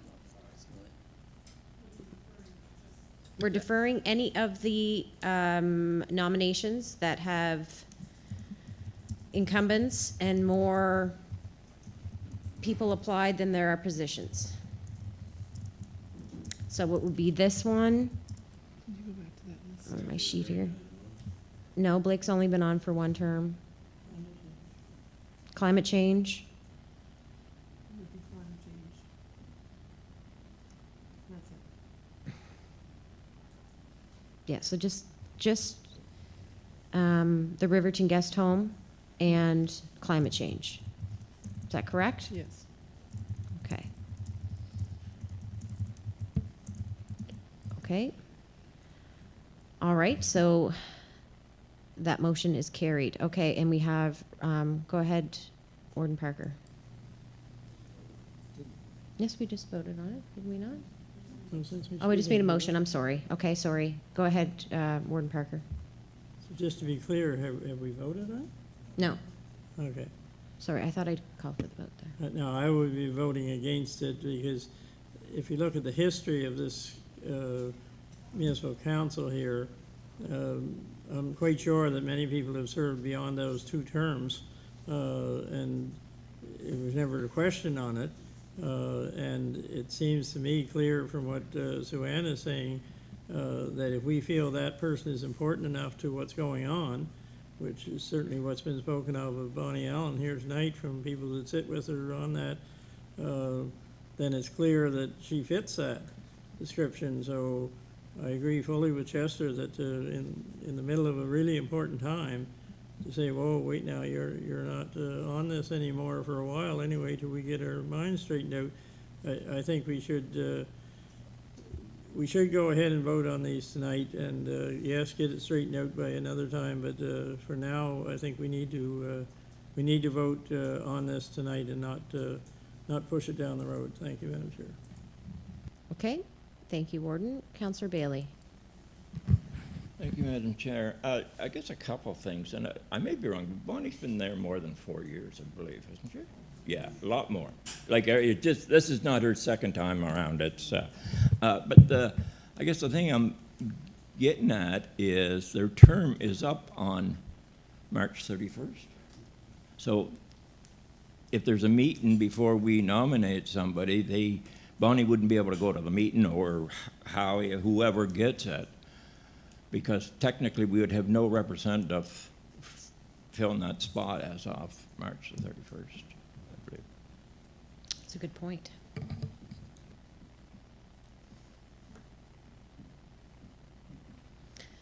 We're deferring any of the nominations that have incumbents and more people applied than there are positions. So it would be this one Can you go back to that list? on my sheet here. No, Blake's only been on for one term. Climate change. It would be climate change. That's it. Yeah, so just the Riverton Guest Home and climate change. Is that correct? Yes. Okay. Okay. All right, so that motion is carried. Okay, and we have, go ahead, Warden Parker. Yes, we just voted on it, did we not? No, since Oh, we just made a speaking- motion, I'm sorry. Okay, sorry. Go ahead, Warden Parker. So just to be clear, have we voted on No, it? Okay. sorry, I thought I'd called for the vote there. No, I would be voting against it because if you look at the history of this municipal council here, I'm quite sure that many people have served beyond those 2 terms, and it was never a question on it. And it seems to me clear from what Sue-Ann is saying, that if we feel that person is important enough to what's going on, which is certainly what's been spoken of Bonnie Allen here tonight from people that sit with her on that, then it's clear that she fits that description. So I agree fully with Chester that in the middle of a really important time, to say, whoa, wait now, you're not on this anymore for a while anyway till we get our minds straightened out. I think we should go ahead and vote on these tonight and, yes, get it straightened out by another time, but for now, I think we need to vote on this tonight and not push it down the road. Thank you, Madam Chair. Okay, thank you, Warden. Counselor Bailey. Thank you, Madam Chair. I guess a couple things, and I may be wrong. Bonnie's been there more than 4 years, I believe, hasn't she? Yeah, a lot more. Like, this is not her second time around. It's, but I guess the thing I'm getting at is their term is up on March 31st. So if there's a meeting before we nominate somebody, Bonnie wouldn't be able to go to the meeting, or Howie, whoever gets it, because technically we would have no representative filling that spot as of March the 31st, I believe. That's a good point.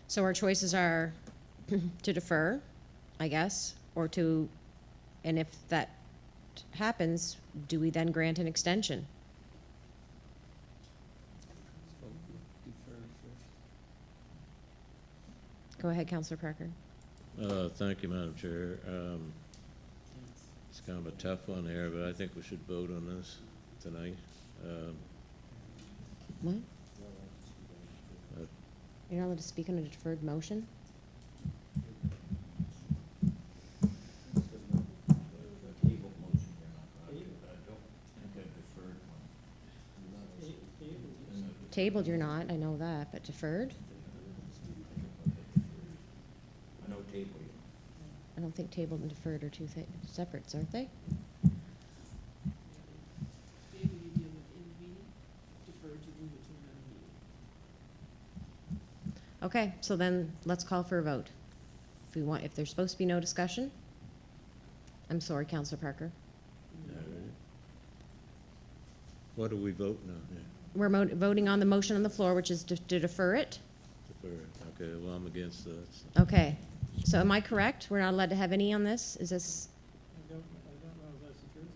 So our choices are to defer, I guess, or to, and if that happens, do we then grant an extension? Go ahead, Counselor Parker. Thank you, Madam Chair. It's kind of a tough one here, but I think we should vote on this tonight. What? You're not allowed to speak on a deferred motion? Tabled, you're not, I know that, but deferred? I know table. I don't think tabled and deferred are two separates, aren't they? Okay, so then let's call for a vote. If there's supposed to be no discussion. I'm sorry, Counselor Parker. What do we vote now? Yeah, We're voting on the motion on the floor, which is to defer it. defer. Okay, well, I'm against that. So. Okay, so am I correct? We're not allowed to have any on this? Is this, I don't know if that's the truth.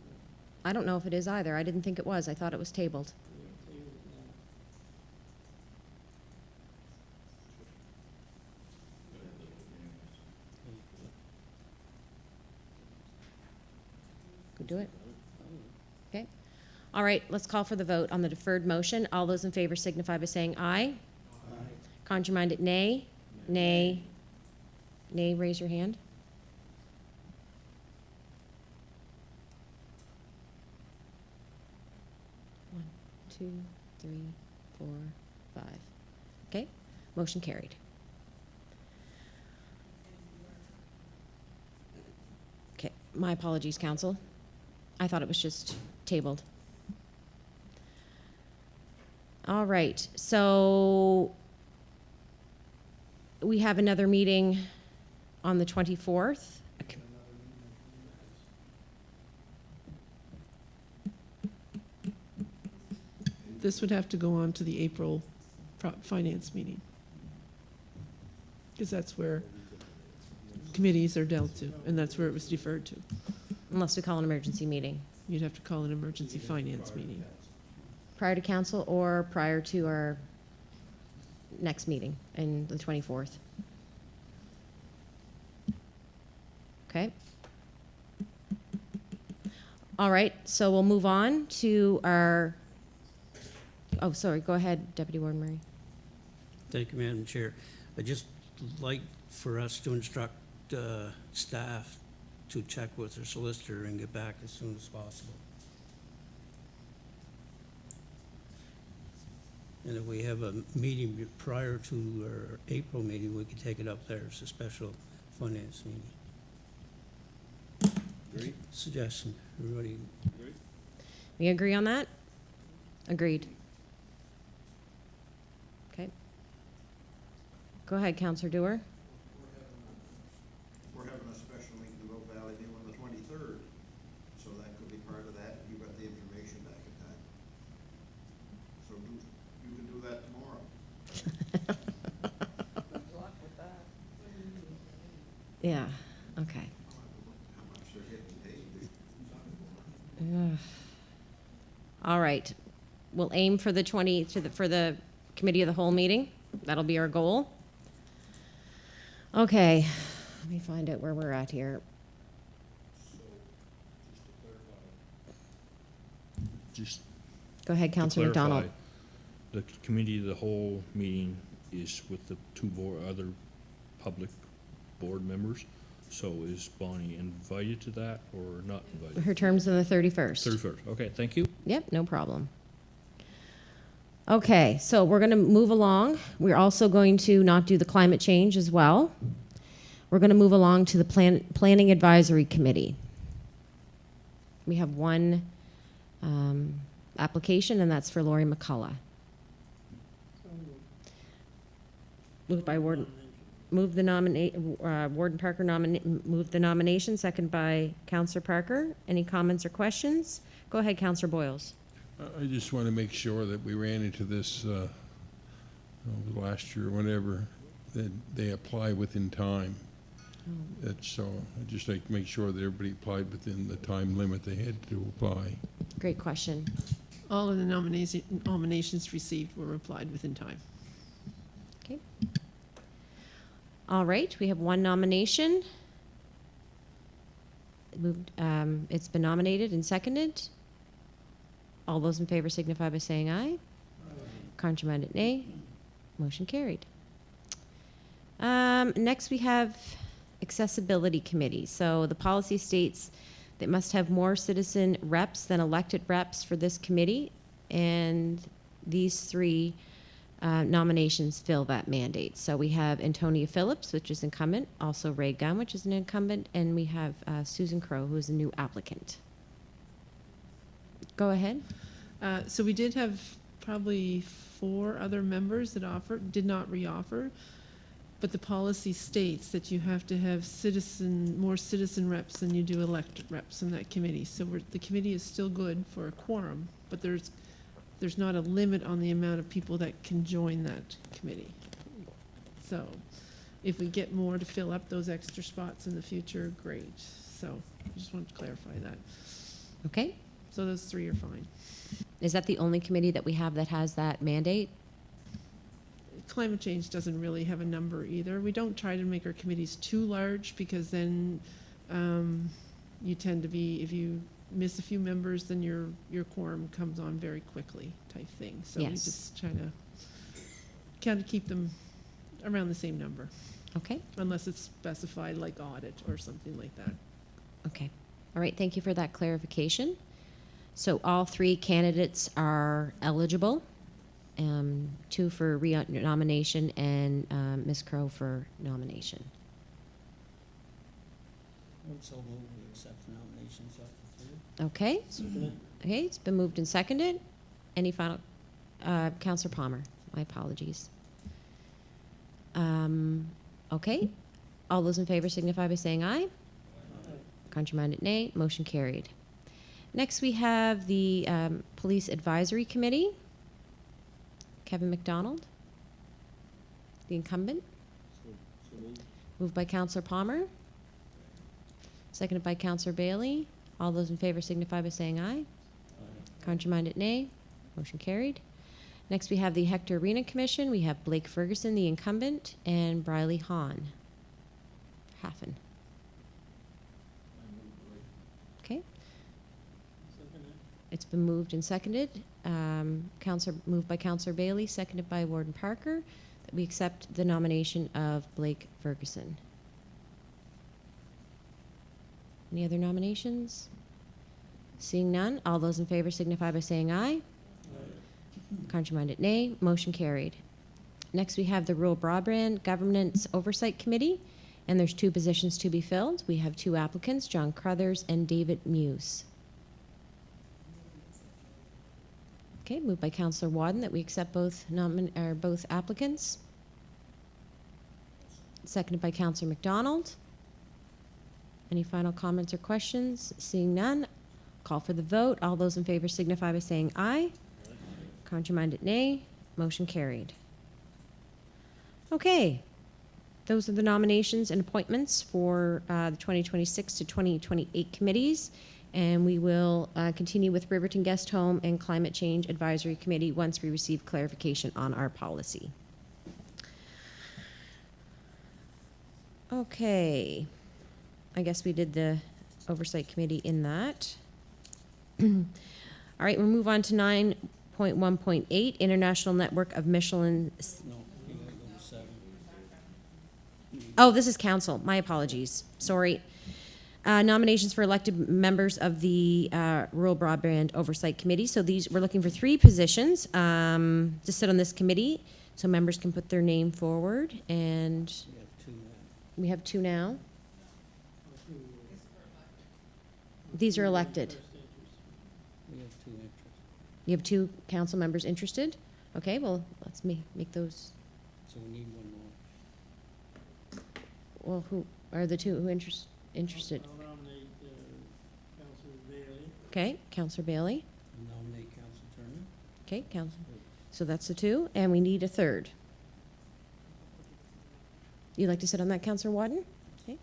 I don't know if it is either. I didn't think it was. I thought it was tabled. Go do it. Okay. All right, let's call for the vote on the deferred motion. All those in favor signify by saying aye. Aye. Contrary-minded, nay. Nay. Nay, raise your hand. One, two, three, four, five. Okay, motion carried. Okay, my apologies, council. I thought it was just tabled. All right, so we have another meeting on the 24th. This would have to go on to the April finance meeting. because that's where committees are dealt to, and that's where it was deferred to. Unless we call an emergency meeting. You'd have to call an emergency finance meeting. Prior to council or prior to our next meeting in the 24th. Okay. All right, so we'll move on to our, oh, sorry, go ahead, Deputy Warden Murray. Thank you, Madam Chair. I'd just like for us to instruct staff to check with their solicitor and get back as soon as possible. And if we have a meeting prior to our April meeting, we could take it up there as a special finance meeting. Great. Suggestion, everybody. We agree on that? Agreed. Okay. Go ahead, Counselor Dewar. We're having a special meeting in Oak Valley New on the 23rd, so that could be part of that, you got the information back in time. So you can do that tomorrow. Yeah, okay. How much they're getting paid. Ugh. All right. We'll aim for the for the committee of the whole meeting. That'll be our goal. Okay, let me find out where we're at here. Just Go ahead, to Councilor McDonald. clarify, the committee of the whole meeting is with the two other public board members. So is Bonnie invited to that or not invited? Her term's on the 31st. 31st, okay, thank you. Yep, no problem. Okay, so we're going to move along. We're also going to not do the climate change as well. We're going to move along to the Planning Advisory Committee. We have one application, and that's for Lori McCullough. Moved by Warden. Move the Warden Parker move the nomination, second by Councillor Parker. Any comments or questions? Go ahead, Councillor Boyles. I just want to make sure that we ran into this last year, whenever, that they apply within time. That's so, I'd just like to make sure that everybody applied within the time limit they had to apply. Great question. All of the nominations received were applied within time. Okay. All right, we have one nomination. It's been nominated and seconded. All those in favor signify by saying aye. Contrary-minded, nay. Motion carried. Next, we have Accessibility Committee. So the policy states that must have more citizen reps than elected reps for this committee, and these three nominations fill that mandate. So we have Antonia Phillips, which is incumbent, also Ray Gunn, which is an incumbent, and we have Susan Crowe, who is a new applicant. Go ahead. So we did have probably 4 other members that did not reoffer, but the policy states that you have to have more citizen reps than you do elected reps in that committee. So the committee is still good for a quorum, but there's not a limit on the amount of people that can join that committee. So if we get more to fill up those extra spots in the future, great. So I just wanted to clarify that. Okay. So those 3 are fine. Is that the only committee that we have that has that mandate? Climate change doesn't really have a number either. We don't try to make our committees too large, because then you tend to be, if you miss a few members, then your quorum comes on very quickly type thing. So we Yes. just try to kind of keep them around the same number, Okay. unless it's specified like audit or something like that. Okay. All right. Thank you for that clarification. So all 3 candidates are eligible. 2 for re-nomination and Ms. Crowe for nomination. So move we accept the nominations of the 3. Okay. Second it. Okay. It's been moved and seconded. Any final? Councillor Palmer. My apologies. Okay. All those in favor signify by saying aye. Contrary-minded, nay. Motion carried. Next, we have the Police Advisory Committee. Kevin McDonald, the incumbent. So Moved by Counselor Palmer. Seconded by Counselor Bailey. All those in favor signify by saying aye. Contrary-minded, nay. Motion carried. Next, we have the Hector Arena Commission. We have Blake Ferguson, the incumbent, and Briley Hahn. Hafen. Okay. It's been moved and seconded. Moved by Counselor Bailey, seconded by Warden Parker, that we accept the nomination of Blake Ferguson. Any other nominations? Seeing none, all those in favor signify by saying aye. Contrary-minded, nay. Motion carried. Next, we have the Rural Broadband Governance Oversight Committee, and there's 2 positions to be filled. We have 2 applicants, John Crothers and David Muse. Okay, moved by Councillor Wadden that we accept both applicants. Seconded by Councillor McDonald. Any final comments or questions? Seeing none, call for the vote. All those in favor signify by saying aye. Contrary-minded, nay. Motion carried. Okay, those are the nominations and appointments for the 2026 to 2028 committees. And we will continue with Riverton Guest Home and Climate Change Advisory Committee once we receive clarification on our policy. Okay, I guess we did the Oversight Committee in that. All right, we'll move on to 9.1.8, International Network of Michelin. No, you gotta go to 7. Oh, this is council. My apologies. Sorry. Nominations for elected members of the Rural Broadband Oversight Committee. So we're looking for 3 positions to sit on this committee, so members can put their name forward. And We have 2 now. we have 2 now. These are elected. We have 2 interests. You have 2 council members interested? Okay, well, let's make those. So we need 1 more. Well, who are the 2 who interested? I'll nominate Councillor Bailey. Okay, Councillor Bailey. I nominate Council Turner. Okay, so that's the 2, and we need a 3rd. You'd like to sit on that, Councillor Wadden? Okay.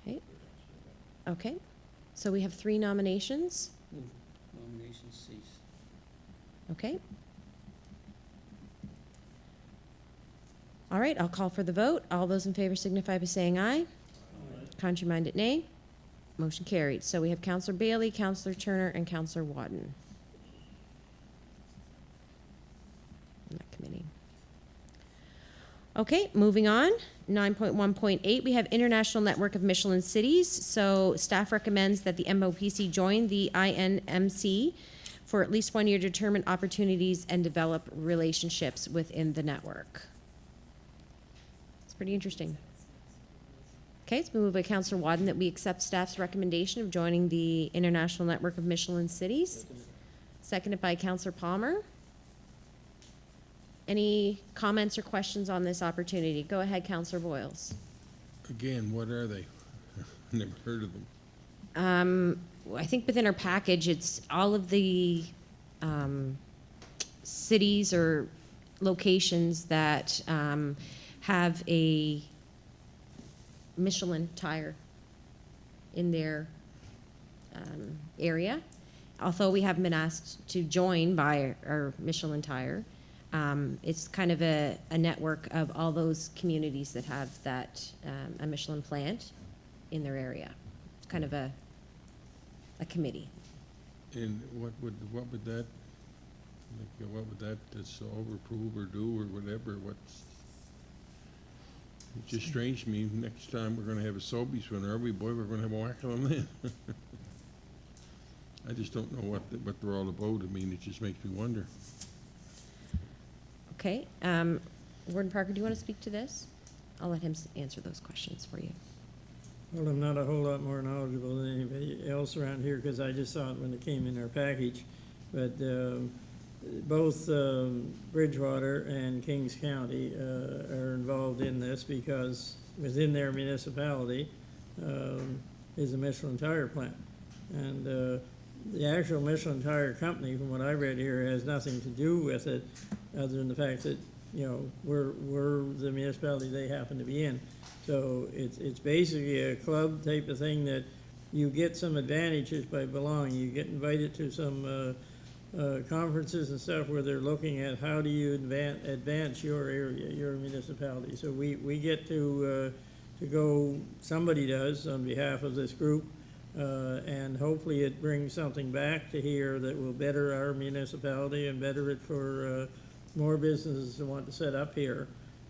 Okay. Okay. So we have 3 nominations. Move nominations cease. Okay. All right, I'll call for the vote. All those in favor signify by saying aye. Contrary-minded, nay. Motion carried. So we have Councillor Bailey, Councillor Turner, and Councillor Wadden in that committee. Okay, moving on. 9.1.8, we have International Network of Michelin Cities. So staff recommends that the MOPC join the INMC for at least 1 year to determine opportunities and develop relationships within the network. It's pretty interesting. Okay, it's been moved by Councillor Wadden that we accept staff's recommendation of joining the International Network of Michelin Cities. Seconded by Councillor Palmer. Any comments or questions on this opportunity? Go ahead, Councillor Boyles. Again, what are they? Never heard of them. I think within our package, it's all of the cities or locations that have a Michelin tire in their area. Although we haven't been asked to join by our Michelin tire, it's kind of a network of all those communities that have that a Michelin plant in their area. It's kind of a committee. And what would that, like, what would that dissolve or prove or do or whatever? It's just strange to me. Next time we're gonna have a Sobeys one, are we? Boy, we're gonna have a whack on then. I just don't know what they're all about. I mean, it just makes me wonder. Okay, Warden Parker, do you want to speak to this? I'll let him answer those questions for you. Well, I'm not a whole lot more knowledgeable than anybody else around here, because I just saw it when it came in our package. But both Bridgewater and Kings County are involved in this, because within their municipality is a Michelin tire plant. And the actual Michelin tire company, from what I read here, has nothing to do with it, other than the fact that you know, we're the municipality they happen to be in. So it's basically a club type of thing that you get some advantages by belonging. You get invited to some conferences and stuff where they're looking at how do you advance your area, your municipality. So we get to go, somebody does on behalf of this group, and hopefully it brings something back to here that will better our municipality and better it for more businesses that want to set up here.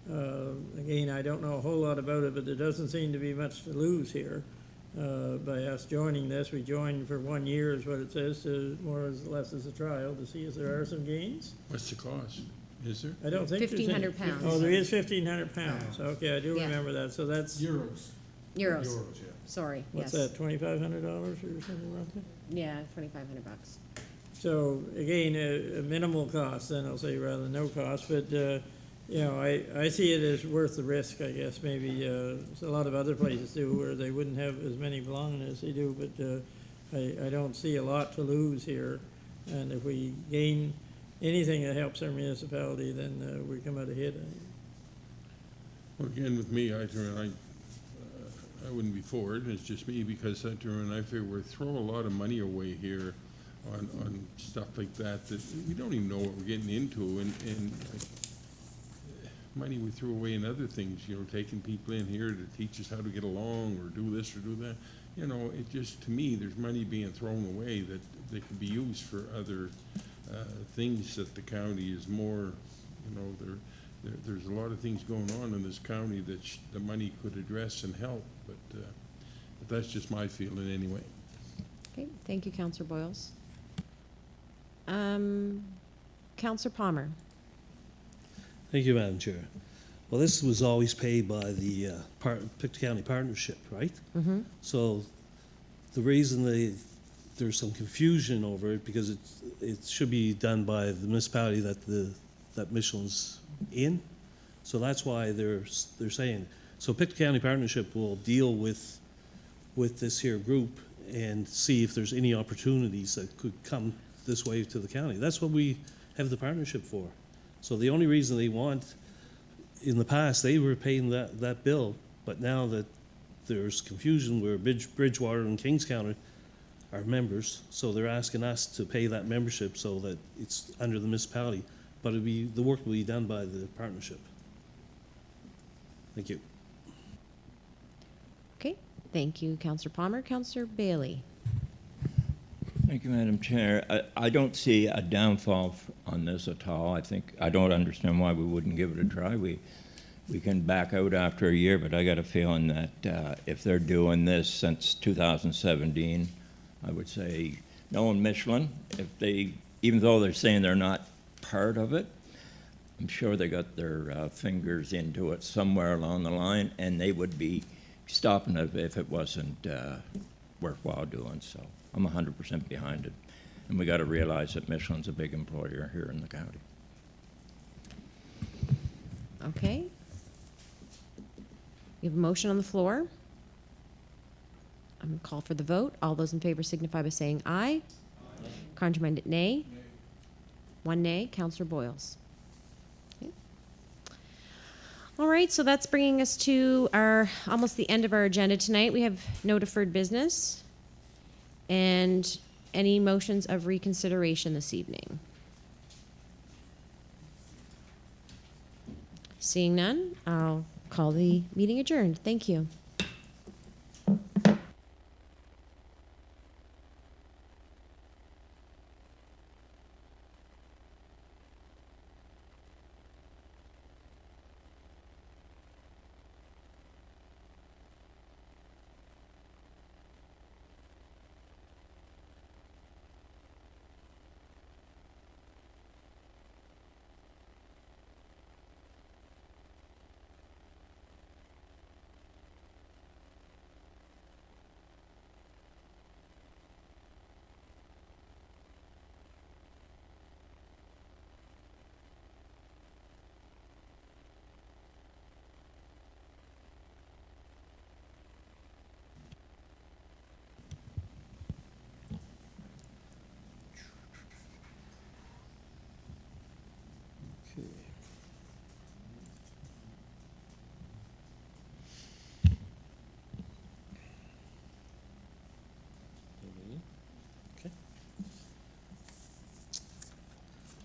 Again, I don't know a whole lot about it, but there doesn't seem to be much to lose here. By us joining this, we joined for 1 year is what it says, to more or less as a trial, to see if there are some gains. What's the cost? Is there? I don't think there's any- 1,500 pounds. Oh, there is 1,500 pounds. Okay, I do Yeah. remember that. So that's, Euros. Euros, Euros, yeah. sorry, what's yes. that, $2,500 or something like that? Yeah, 2,500 bucks. So again, a minimal cost, then I'll say, rather than no cost, but, you know, I see it as worth the risk, I guess, maybe, a lot of other places do, where they wouldn't have as many belonging as they do, but, I don't see a lot to lose here. And if we gain anything that helps our municipality, then, we come out ahead. Well, again, with me, I wouldn't be for it, it's just me, because I figure we're throwing a lot of money away here on stuff like that we don't even know what we're getting into, and money we threw away in other things, you know, taking people in here to teach us how to get along, or do this or do that. You know, it just, to me, there's money being thrown away that could be used for other things that the county is more, you know, there's a lot of things going on in this county that the money could address and help, but that's just my feeling anyway. Okay, thank you, Councillor Boyles. Councillor Palmer. Thank you, Madam Chair. Well, this was always paid by the Pictou County Partnership, right? Mm-hmm. So the reason there's some confusion over it, because it should be done by the municipality that Michelin's in. So that's why they're saying. So Pictou County Partnership will deal with this here group and see if there's any opportunities that could come this way to the county. That's what we have the partnership for. So the only reason they want, in the past, they were paying that bill, but now that there's confusion where Bridgewater and Kings County are members, so they're asking us to pay that membership so that it's under the municipality, but the work will be done by the partnership. Thank you. Okay, thank you, Councillor Palmer. Councillor Bailey. Thank you, Madam Chair. I don't see a downfall on this at all. I don't understand why we wouldn't give it a try. We can back out after a year, but I got a feeling that if they're doing this since 2017, I would say, knowing Michelin, even though they're saying they're not part of it, I'm sure they got their fingers into it somewhere along the line, and they would be stopping it if it wasn't worthwhile doing so. I'm 100% behind it. And we got to realize that Michelin's a big employer here in the county. Okay. We have a motion on the floor. I'm going to call for the vote. All those in favor signify by saying aye. Contrary-minded, nay. One nay. Councillor Boyles. Okay. All right, so that's bringing us to almost the end of our agenda tonight. We have no deferred business and any motions of reconsideration this evening. Seeing none, I'll call the meeting adjourned. Thank you.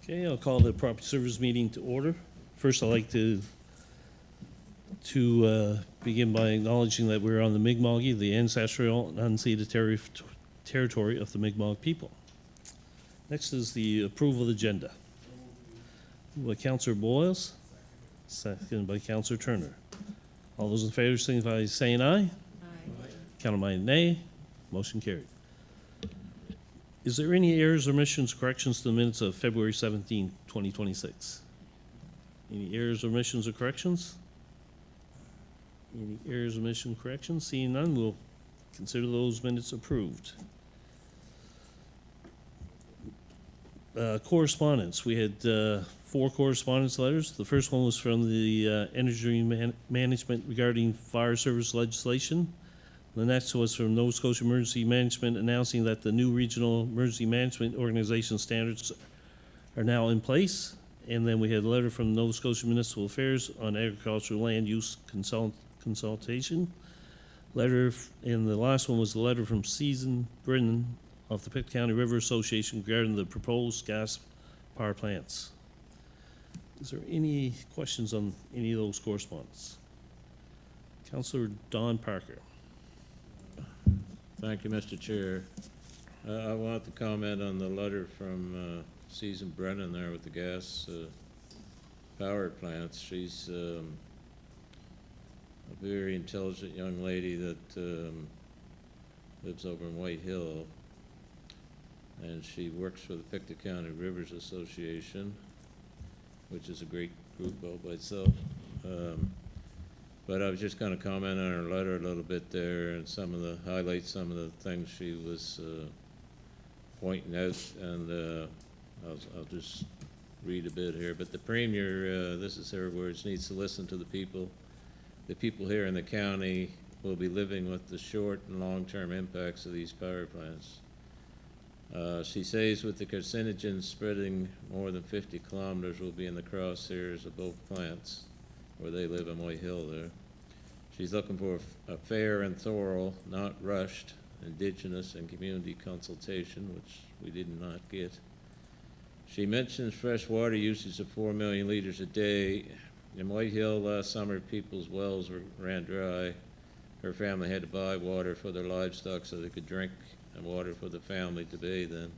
Okay, I'll call the property service meeting to order. First, I'd like to begin by acknowledging that we're on the Mi'kma'ki, the ancestral and unceded territory of the Mi'kmaq people. Next is the approval of the agenda. Moved by Councillor Boyles, seconded by Councillor Turner. All those in favor signify by saying aye. Aye. Count by nay. Motion carried. Is there any errors, omissions, corrections to the minutes of February 17, 2026? Any errors, omissions, or corrections? Any errors, omissions, corrections? Seeing none, we'll consider those minutes approved. Correspondence. We had 4 correspondence letters. The first one was from the Energy Management regarding fire service legislation. The next was from Nova Scotia Emergency Management announcing that the new regional emergency management organization standards are now in place. And then we had a letter from Nova Scotia Municipal Affairs on agricultural land use consultation. And the last one was the letter from Susan Brennan of the Pictou County River Association regarding the proposed gas power plants. Is there any questions on any of those correspondence? Councillor Don Parker. Thank you, Mr. Chair. I want to comment on the letter from Susan Brennan there with the gas power plants. She's a very intelligent young lady that lives over in White Hill, and she works for the Pictou County Rivers Association, which is a great group all by itself. But I was just going to comment on her letter a little bit there and highlight some of the things she was pointing out, and I'll just read a bit here. But the Premier, this is her words, needs to listen to the people. The people here in the county will be living with the short and long-term impacts of these power plants. She says with the carcinogens spreading more than 50 kilometers, will be in the crosshairs of both plants where they live in White Hill there. She's looking for a fair and thorough, not rushed, Indigenous and community consultation, which we did not get. She mentions fresh water usage of 4 million liters a day. In White Hill last summer, people's wells ran dry. Her family had to buy water for their livestock so they could drink, and water for the family to bathe in.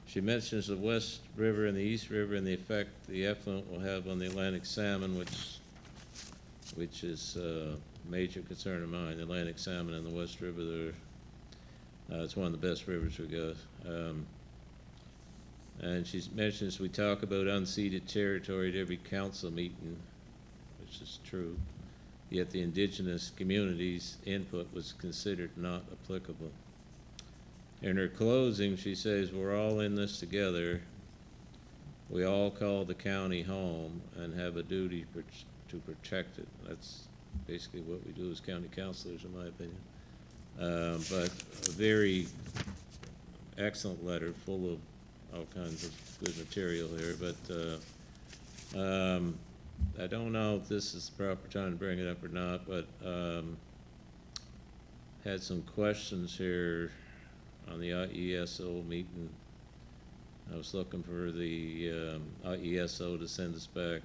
She mentions the West River and the East River and the effect the effluent will have on the Atlantic salmon, which is a major concern of mine. The Atlantic salmon and the West River, it's one of the best rivers we got. And she mentions we talk about unceded territory at every council meeting, which is true, yet the Indigenous community's input was considered not applicable. In her closing, she says, we're all in this together. We all call the county home and have a duty to protect it. That's basically what we do as county councilors, in my opinion. But a very excellent letter, full of all kinds of good material here. But I don't know if this is the proper time to bring it up or not, but had some questions here on the IESO meeting. I was looking for the IESO to send us back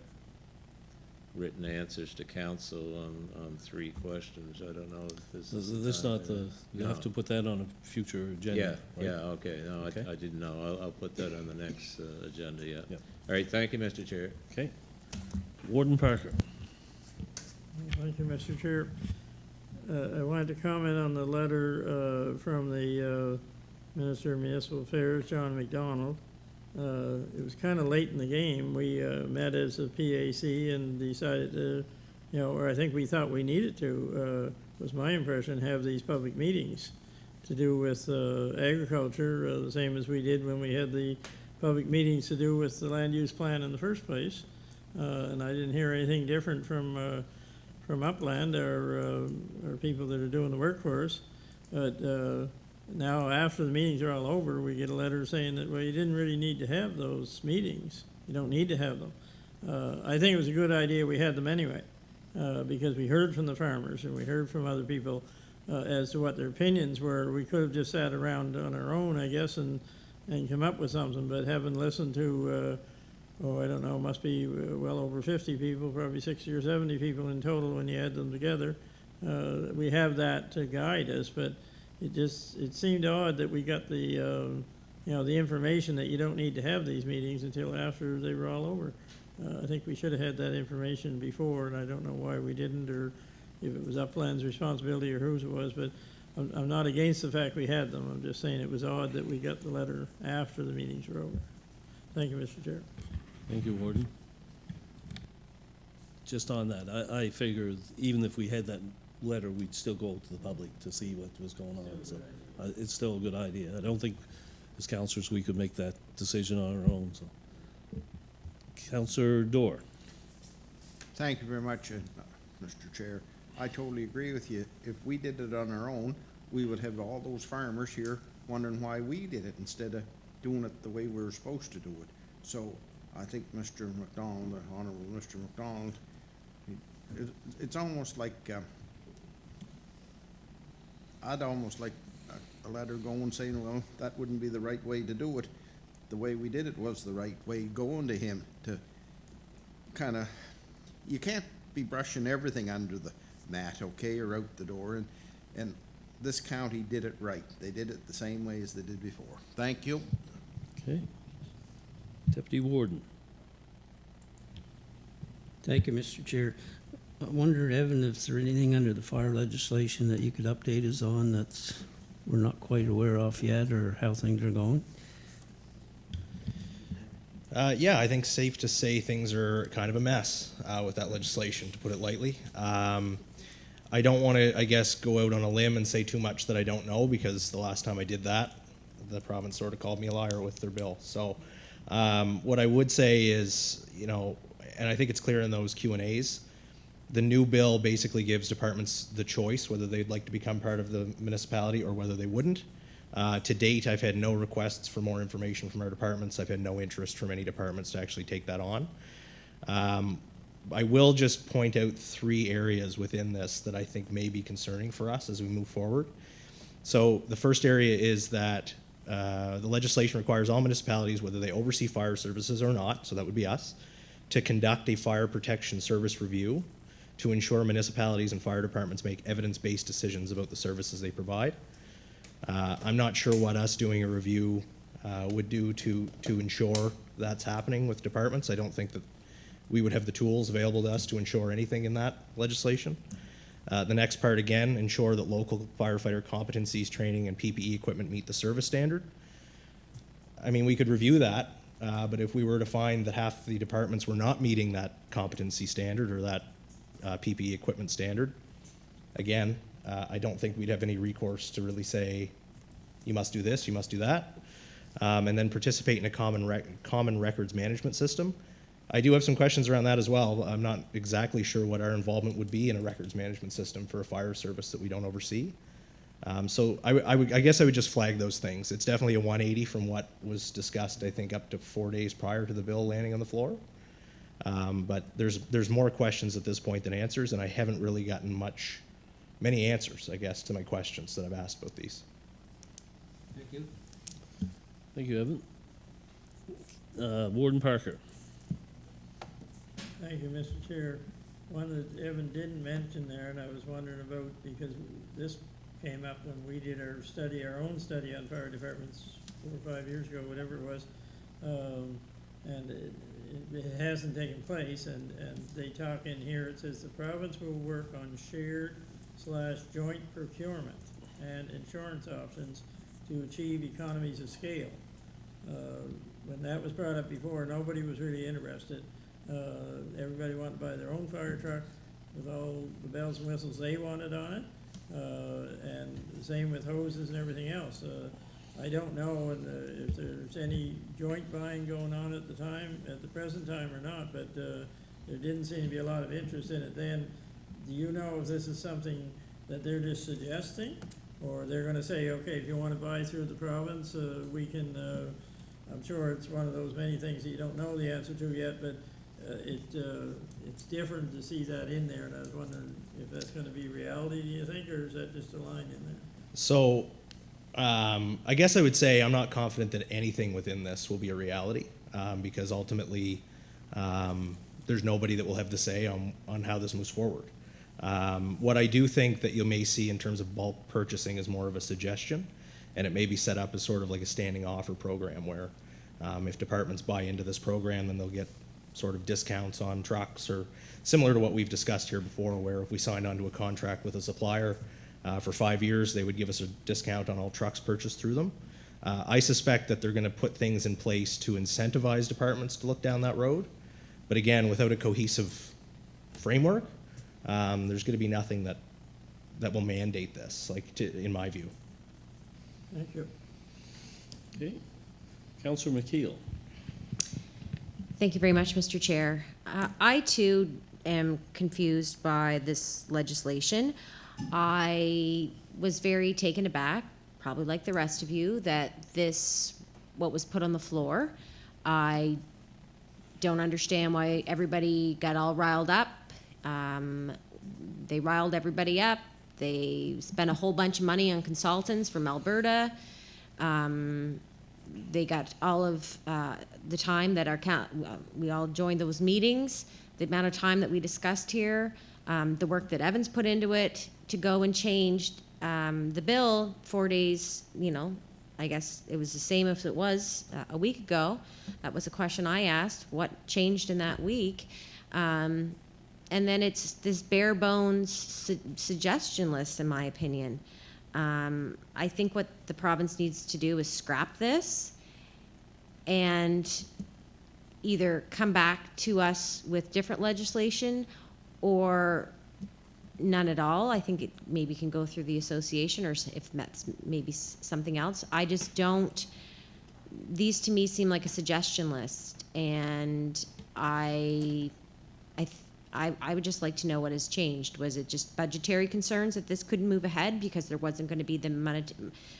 written answers to council on 3 questions. I don't know if this is. This not the, you have to put that on a future agenda. Yeah, right? yeah, okay. No, Okay. I didn't know. I'll put that on the next agenda, yeah. Yep. All right, thank you, Mr. Chair. Okay. Warden Parker. Thank you, Mr. Chair. I wanted to comment on the letter from the Minister of Municipal Affairs, John McDonald. It was kind of late in the game. We met as a PAC and decided to, or I think we thought we needed to, was my impression, have these public meetings to do with agriculture, the same as we did when we had the public meetings to do with the land use plan in the first place. And I didn't hear anything different from Upland or people that are doing the work for us. But now, after the meetings are all over, we get a letter saying that, well, you didn't really need to have those meetings. You don't need to have them. I think it was a good idea we had them anyway, because we heard from the farmers and we heard from other people as to what their opinions were. We could have just sat around on our own, I guess, and and come up with something, but having listened to, I don't know, must be well over 50 people, probably 60 or 70 people in total when you add them together. We have that to guide us, but it seemed odd that we got the, the information that you don't need to have these meetings until after they were all over. I think we should have had that information before, and I don't know why we didn't, or if it was Upland's responsibility or whose it was, but I'm not against the fact we had them. I'm just saying it was odd that we got the letter after the meetings were over. Thank you, Mr. Chair. Thank you, Warden. Just on that, I figured even if we had that letter, we'd still go to the public to see what was going on. So it's still a good idea. I don't think as councillors we could make that decision on our own. So, Councillor Dorr. Thank you very much, Mr. Chair. I totally agree with you. If we did it on our own, we would have all those farmers here wondering why we did it instead of doing it the way we were supposed to do it. So I think Mr. McDonald, the Honourable Mr. McDonald, it's almost like, I'd almost like a letter going saying, well, that wouldn't be the right way to do it. The way we did it was the right way, going to him to kind of, you can't be brushing everything under the mat, okay, or out the door, and this county did it right. They did it the same way as they did before. Thank you. Okay. Deputy Warden. Thank you, Mr. Chair. I wonder, Evan, if there's anything under the fire legislation that you could update us on that's we're not quite aware of yet, or how things are going? Yeah, I think safe to say things are kind of a mess with that legislation, to put it lightly. I don't want to, I guess, go out on a limb and say too much that I don't know, because the last time I did that, the province sort of called me a liar with their bill. So what I would say is, and I think it's clear in those Q&As, the new bill basically gives departments the choice whether they'd like to become part of the municipality or whether they wouldn't. To date, I've had no requests for more information from our departments. I've had no interest from any departments to actually take that on. I will just point out 3 areas within this that I think may be concerning for us as we move forward. So the first area is that the legislation requires all municipalities, whether they oversee fire services or not, so that would be us, to conduct a fire protection service review to ensure municipalities and fire departments make evidence-based decisions about the services they provide. I'm not sure what us doing a review would do to ensure that's happening with departments. I don't think that we would have the tools available to us to ensure anything in that legislation. The next part, again, ensure that local firefighter competencies, training, and PPE equipment meet the service standard. I mean, we could review that, but if we were to find that half the departments were not meeting that competency standard or that PPE equipment standard, again, I don't think we'd have any recourse to really say, you must do this, you must do that, and then participate in a common records management system. I do have some questions around that as well. I'm not exactly sure what our involvement would be in a records management system for a fire service that we don't oversee. So I guess I would just flag those things. It's definitely a 180 from what was discussed, I think, up to 4 days prior to the bill landing on the floor. But there's more questions at this point than answers, and I haven't really gotten many answers, I guess, to my questions that I've asked about these. Thank you. Thank you, Evan. Warden Parker. Thank you, Mr. Chair. One that Evan didn't mention there, and I was wondering about, because this came up when we did our own study on fire departments 4 or 5 years ago, whatever it was, and it hasn't taken place, and they talk in here, it says the province will work on shared/joint procurement and insurance options to achieve economies of scale. When that was brought up before, nobody was really interested. Everybody wanted to buy their own fire truck with all the bells and whistles they wanted on it, and the same with hoses and everything else. I don't know if there's any joint buying going on at the present time or not, but there didn't seem to be a lot of interest in it then. Do you know if this is something that they're just suggesting, or they're going to say, okay, if you want to buy through the province, we can, I'm sure it's one of those many things that you don't know the answer to yet, but it's different to see that in there, and I was wondering if that's going to be reality, do you think, or is that just a line in there? So I guess I would say I'm not confident that anything within this will be a reality, because ultimately, there's nobody that will have the say on how this moves forward. What I do think that you may see in terms of bulk purchasing is more of a suggestion, and it may be set up as sort of like a standing offer program where if departments buy into this program, then they'll get sort of discounts on trucks, or similar to what we've discussed here before, where if we signed onto a contract with a supplier for 5 years, they would give us a discount on all trucks purchased through them. I suspect that they're going to put things in place to incentivize departments to look down that road. But again, without a cohesive framework, there's going to be nothing that will mandate this, in my view. Thank you. Okay. Councillor McKeel. Thank you very much, Mr. Chair. I too am confused by this legislation. I was very taken aback, probably like the rest of you, that what was put on the floor. I don't understand why everybody got all riled up. They riled everybody up. They spent a whole bunch of money on consultants from Alberta. They got all of the time that we all joined those meetings, the amount of time that we discussed here, the work that Evans put into it to go and change the bill 4 days, I guess it was the same if it was a week ago. That was a question I asked, what changed in that week? And then it's this bare bones suggestion list, in my opinion. I think what the province needs to do is scrap this and either come back to us with different legislation or none at all. I think it maybe can go through the association, or if that's maybe something else. I just don't, these to me seem like a suggestion list, and I would just like to know what has changed. Was it just budgetary concerns that this couldn't move ahead because there wasn't going to be the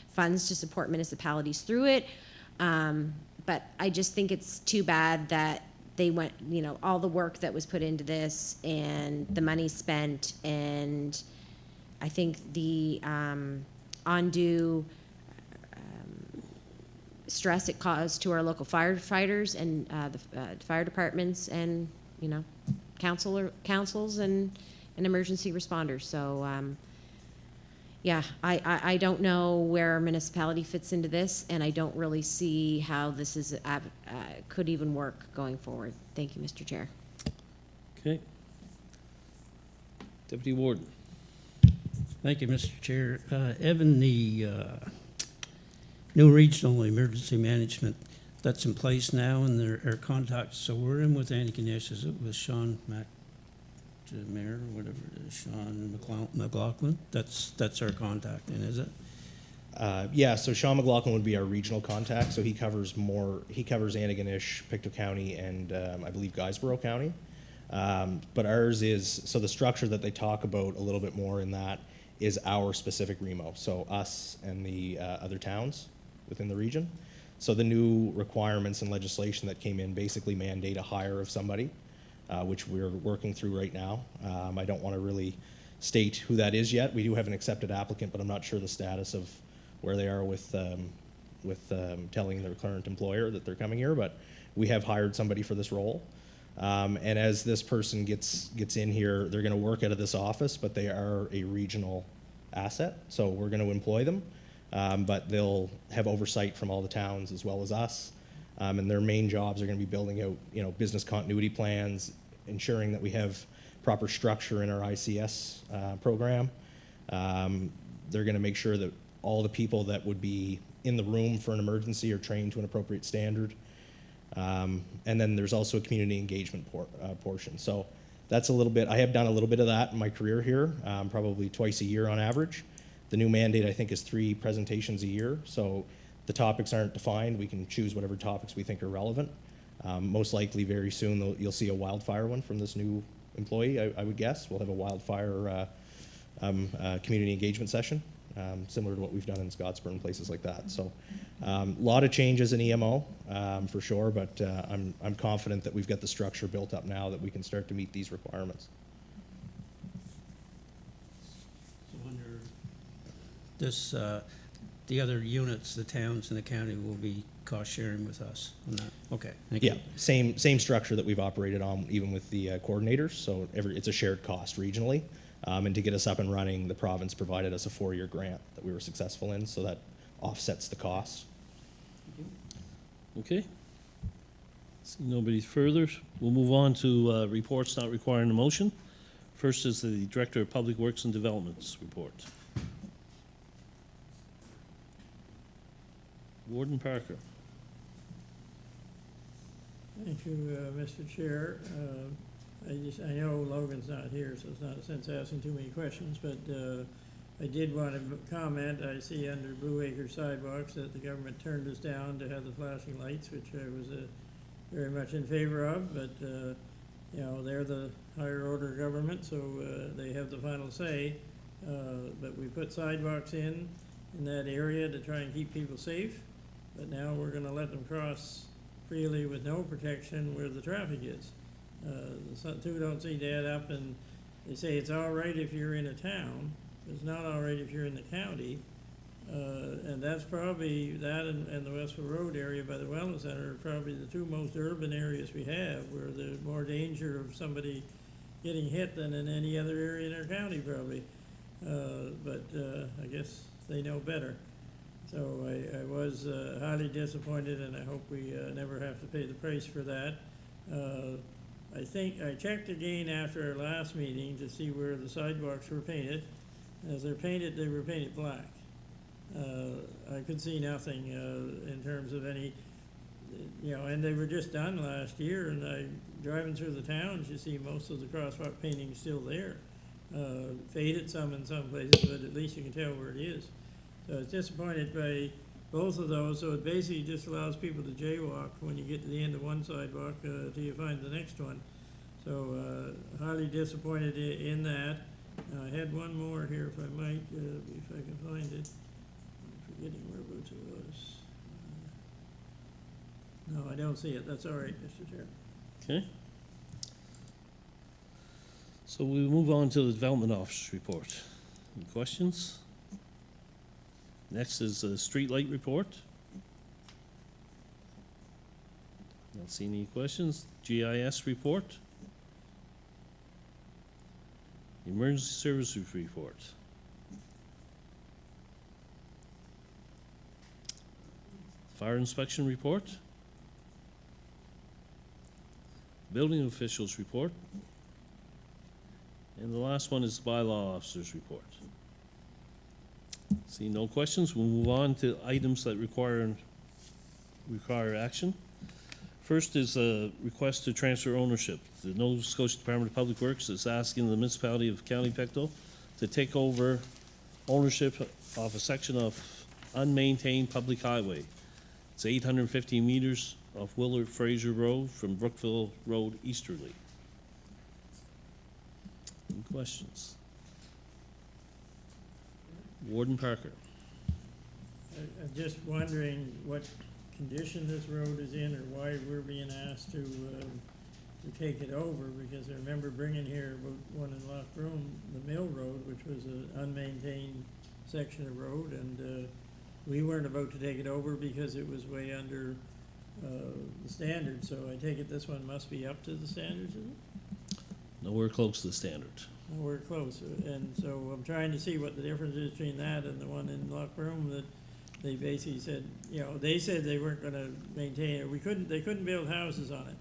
funds to support municipalities through it? But I just think it's too bad that they went, all the work that was put into this and the money spent, and I think the undue stress it caused to our local firefighters and the fire departments and, councils and emergency responders. So, yeah, I don't know where our municipality fits into this, and I don't really see how this is could even work going forward. Thank you, Mr. Chair. Okay. Deputy Warden. Thank you, Mr. Chair. Evan, the new regional emergency management that's in place now, and there are contacts. So we're in with Annie Ganesh. Is it with Sean Mayor or whatever it is, Sean McLaughlin? That's our contact, and is it? Yeah, so Sean McLaughlin would be our regional contact. So he covers Antigonish, Pictou County, and I believe Guysborough County. But ours is, so the structure that they talk about a little bit more in that is our specific REMO. So us and the other towns within the region. So the new requirements and legislation that came in basically mandate a hire of somebody, which we're working through right now. I don't want to really state who that is yet. We do have an accepted applicant, but I'm not sure the status of where they are with telling their current employer that they're coming here. But we have hired somebody for this role. And as this person gets in here, they're going to work out of this office, but they are a regional asset. So we're going to employ them, but they'll have oversight from all the towns as well as us. And their main jobs are going to be building out, business continuity plans, ensuring that we have proper structure in our ICS program. They're going to make sure that all the people that would be in the room for an emergency are trained to an appropriate standard. And then there's also a community engagement portion. So that's a little bit, I have done a little bit of that in my career here, probably twice a year on average. The new mandate, I think, is 3 presentations a year. So the topics aren't defined. We can choose whatever topics we think are relevant. Most likely very soon you'll see a wildfire one from this new employee, I would guess. We'll have a wildfire community engagement session, similar to what we've done in Scottsboro and places like that. So a lot of changes in EMO for sure, but I'm confident that we've got the structure built up now that we can start to meet these requirements. So under this the other units, the towns and the county will be cost sharing with us on that? Okay, thank you. Yeah, same structure that we've operated on, even with the coordinators. So it's a shared cost regionally. And to get us up and running, the province provided us a 4-year grant that we were successful in, so that offsets the cost. Okay. See nobody further. We'll move on to reports not requiring a motion. First is the Director of Public Works and Developments report. Warden Parker. Thank you, Mr. Chair. I know Logan's not here, so it's not a sense asking too many questions, but I did want to comment. I see under Blue Acre sidewalks that the government turned us down to have the flashing lights, which I was very much in favor of, but you know, they're the higher order government, so they have the final say. But we put sidewalks in that area to try and keep people safe, but now we're going to let them cross freely with no protection where the traffic is. The two don't seem to add up, and they say it's all right if you're in a town, but it's not all right if you're in the county. And that's probably, that and the Westfield Road area by the Wellness Center are probably the two most urban areas we have, where there's more danger of somebody getting hit than in any other area in our county probably. But I guess they know better. So I was highly disappointed, and I hope we never have to pay the price for that. I think I checked again after our last meeting to see where the sidewalks were painted. As they're painted, they were painted black. I could see nothing in terms of any, you know, and they were just done last year, and driving through the towns, you see most of the crosswalk painting still there. Faded some in some places, but at least you can tell where it is. So I was disappointed by both of those, so it basically just allows people to jaywalk when you get to the end of one sidewalk till you find the next one. So highly disappointed in that. I had one more here, if I might, if I can find it. I'm forgetting where Boots was. No, I don't see it. That's all right, Mr. Chair. Okay. So we move on to the Development Office report. Any questions? Next is the Streetlight report. Don't see any questions. GIS report. Emergency Services report. Fire inspection report. Building officials report. And the last one is the bylaw officers report. See no questions, we'll move on to items that require action. First is a request to transfer ownership. The Nova Scotia Department of Public Works is asking the municipality of County Pictou to take over ownership of a section of unmaintained public highway. It's 850 meters of Willard Fraser Road from Brookville Road easterly. Any questions? Warden Parker. I'm just wondering what condition this road is in, or why we're being asked to take it over, because I remember bringing here one in Loch Broom, the Mill Road, which was an unmaintained section of road, and we weren't about to take it over because it was way under the standards. So I take it this one must be up to the standards, is it? Nowhere close to the standard. Nowhere close. And so I'm trying to see what the difference is between that and the one in Loch Broom that they basically said, you know, they said they weren't going to maintain it. They couldn't build houses on it.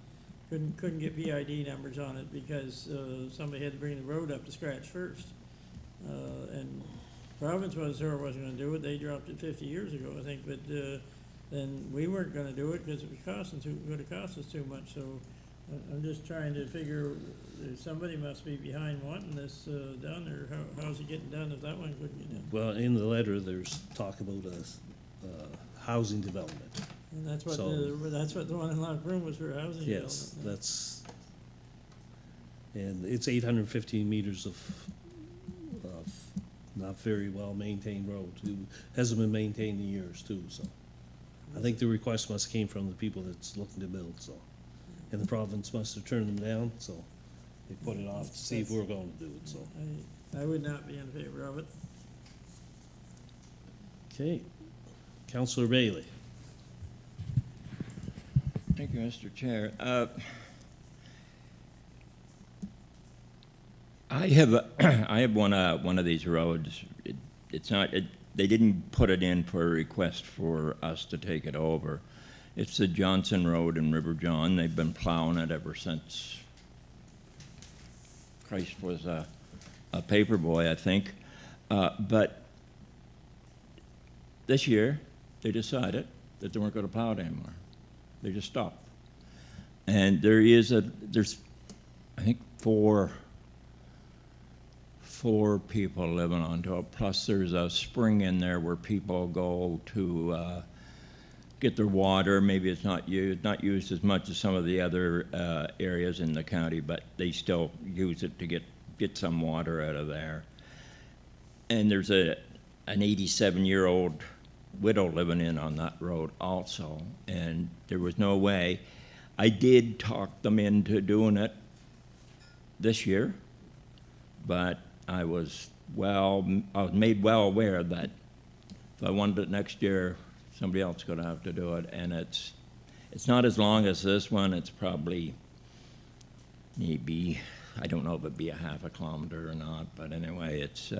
Couldn't get PID numbers on it because somebody had to bring the road up to scratch first. And province wasn't going to do it. They dropped it 50 years ago, I think. But then we weren't going to do it because it was going to cost us too much. So I'm just trying to figure, somebody must be behind wanting this done, or how's it getting done if that one couldn't get done? Well, in the letter, there's talk about a housing development. And that's what So- that's what the one in Loch Broom was for, housing Yes, development. that's, and it's 815 meters of not very well maintained road. It hasn't been maintained in years too, so. I think the request must have came from the people that's looking to build, so. And the province must have turned them down, so they put it off to see if we're going to do it, so. I would not be in favor of it. Okay, Councillor Bailey. Thank you, Mr. Chair. I have one of these roads. They didn't put it in for a request for us to take it over. It's the Johnson Road in River John. They've been plowing it ever since Christ was a paper boy, I think. But this year, they decided that they weren't going to plow it anymore. They just stopped. And there's I think four people living onto it. Plus there's a spring in there where people go to get their water. Maybe it's not used as much as some of the other areas in the county, but they still use it to get some water out of there. And there's an 87-year-old widow living in on that road also, and there was no way. I did talk them into doing it this year, but I was made well aware that if I wanted it next year, somebody else is going to have to do it. And it's not as long as this one. It's probably maybe, I don't know if it'd be a half a kilometer or not, but anyway, it's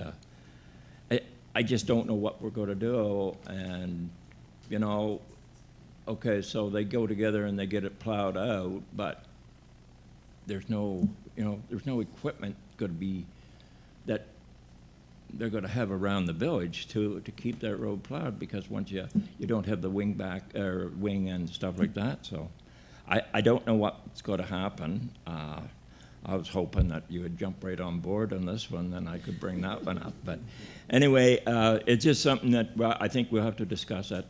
I just don't know what we're going to do. And you know, okay, so they go together and they get it plowed out, but there's no equipment going to be that they're going to have around the village to keep that road plowed, because once you don't have the wing and stuff like that. So I don't know what's going to happen. I was hoping that you would jump right on board on this one, then I could bring that one up. But anyway, it's just something that I think we'll have to discuss at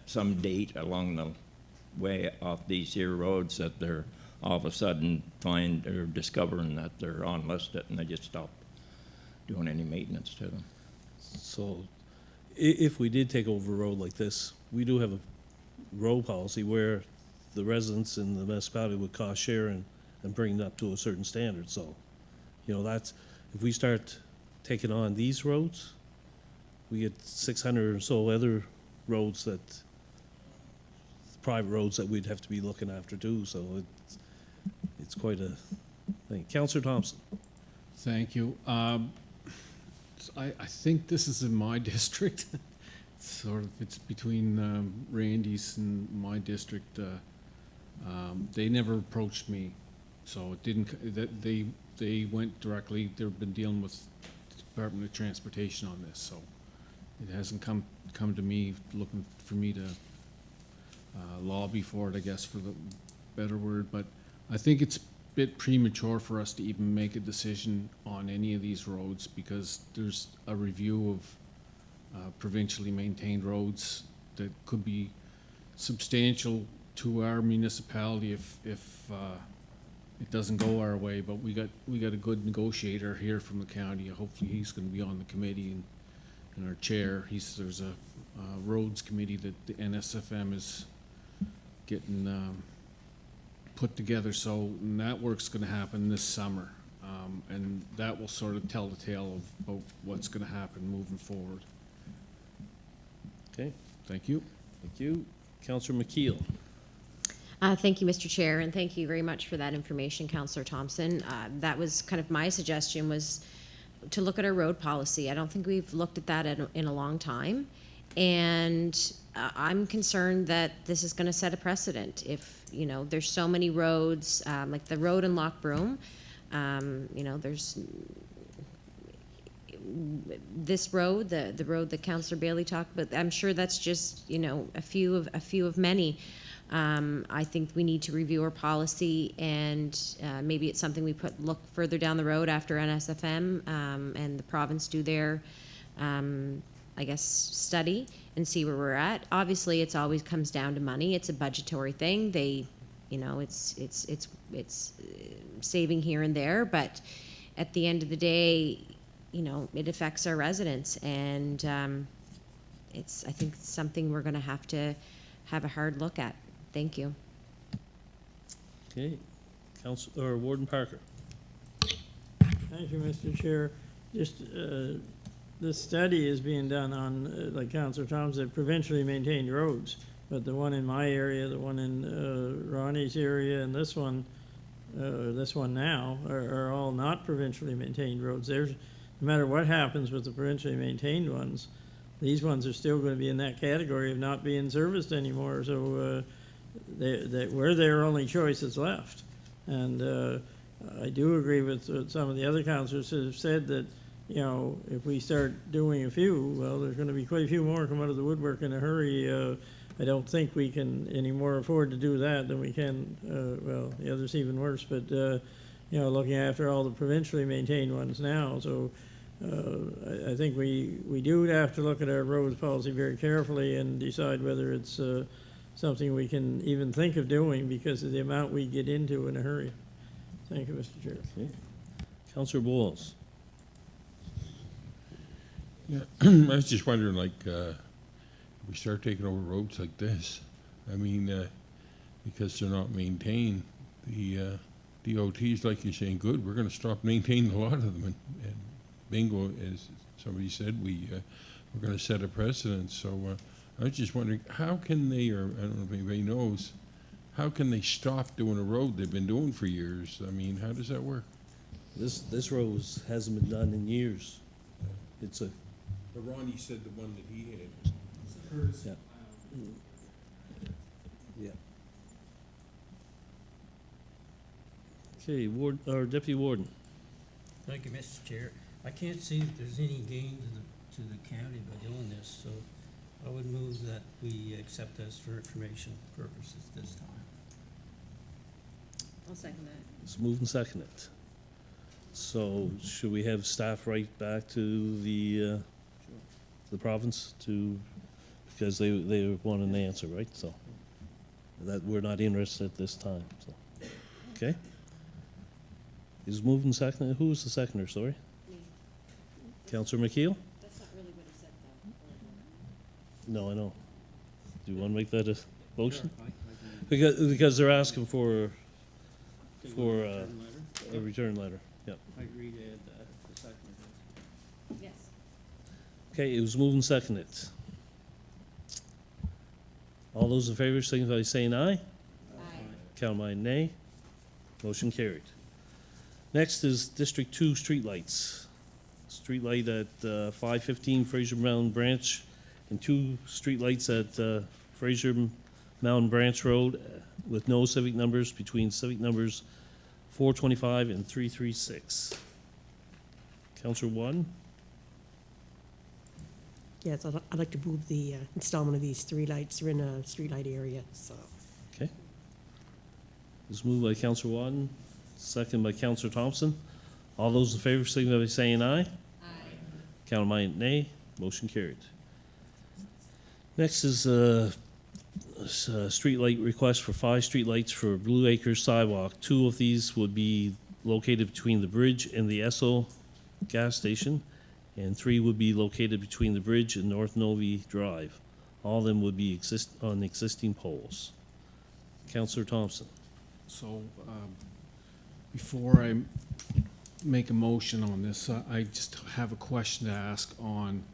some date along the way off these here roads that they're all of a sudden discovering that they're unlisted and they just stop doing any maintenance to them. So if we did take over a road like this, we do have a road policy where the residents in the municipality would cost share and bring it up to a certain standard. So, you know, that's, if we start taking on these roads, we get 600 or so other roads that, private roads that we'd have to be looking after too. So it's quite a thing. Councillor Thompson. Thank you. I think this is in my district. It's between Randy's and my district. They never approached me, so it didn't. They went directly. They've been dealing with the Department of Transportation on this, so it hasn't come to me looking for me to lobby for it, I guess, for the better word. But I think it's a bit premature for us to even make a decision on any of these roads, because there's a review of provincially maintained roads that could be substantial to our municipality if it doesn't go our way. But we got a good negotiator here from the county. Hopefully he's going to be on the committee and our chair. There's a roads committee that the NSFM is getting put together. So that work's going to happen this summer, and that will sort of tell the tale of what's going to happen moving forward. Okay. Thank you. Thank you. Councillor McKeel. Thank you, Mr. Chair, and thank you very much for that information, Councillor Thompson. That was kind of my suggestion, was to look at our road policy. I don't think we've looked at that in a long time, and I'm concerned that this is going to set a precedent. If, you know, there's so many roads, like the road in Lochbroom, you know, there's this road, the road that Councillor Bailey talked about. I'm sure that's just, you know, a few of many. I think we need to review our policy, and maybe it's something we look further down the road after NSFM and the province do their, I guess, study and see where we're at. Obviously, it's always comes down to money. It's a budgetary thing. You know, it's saving here and there, but at the end of the day, you know, it affects our residents, and I think it's something we're going to have a hard look at. Thank you. Okay. Warden Parker. Thank you, Mr. Chair. Just this study is being done on, like Councillor Tom said, provincially maintained roads. But the one in my area, the one in Ronnie's area, and this one now are all not provincially maintained roads. There's, no matter what happens with the provincially maintained ones, these ones are still going to be in that category of not being serviced anymore. So we're their only choice that's left. And I do agree with some of the other councillors who have said that, you know, if we start doing a few, well, there's going to be quite a few more come out of the woodwork in a hurry. I don't think we can anymore afford to do that than we can, well, the other's even worse, but, you know, looking after all the provincially maintained ones now. So I think we do have to look at our roads policy very carefully and decide whether it's something we can even think of doing because of the amount we get into in a hurry. Thank you, Mr. Chair. Okay. Councillor Bowles. Yeah, I was just wondering, like, we start taking over roads like this, I mean, because they're not maintained, the DOT's, like you're saying, good, we're gonna stop maintaining a lot of them, and bingo, as somebody said, we're gonna set a precedent. So I was just wondering, how can they, or I don't know if anybody knows, how can they stop doing a road they've been doing for years? I mean, how does that work? This road hasn't been done in years. It's a, Ronnie said the one that he had. yeah. Yeah. Okay, Ward, or Deputy Warden. Thank you, Mr. Chair. I can't see that there's any gain to the county by doing this, so I would move that we accept this for information purposes this time. I'll second that. It's moved and seconded. So should we have staff write back to the province to, because they want an answer, right? So that we're not interested at this time, so, okay? Is moved and seconded, who was the seconder, sorry? Me. Councillor McKeel? That's not really what he said, though. No, I know. Do you want to make that a motion? Because they're asking for a return letter, yeah. I agree to add that, the second. Yes. Okay, it was moved and seconded. All those in favor signify by saying aye. Aye. Count my nay. Motion carried. Next is District 2 streetlights. Streetlight at 515 Fraser Mountain Branch and 2 streetlights at Fraser Mountain Branch Road with no civic numbers between civic numbers 425 and 336. Councillor One. Yes, I'd like to move the installment of these 3 lights. They're in a streetlight area, so. Okay. It's moved by Councillor Wadden, second by Councillor Thompson. All those in favor signify by saying aye. Aye. Count my nay. Motion carried. Next is streetlight request for 5 streetlights for Blue Acres sidewalk. 2 of these would be located between the bridge and the Esso gas station, and 3 would be located between the bridge and North Novi Drive. All of them would be on existing poles. Councillor Thompson. So, before I make a motion on this, I just have a question to ask on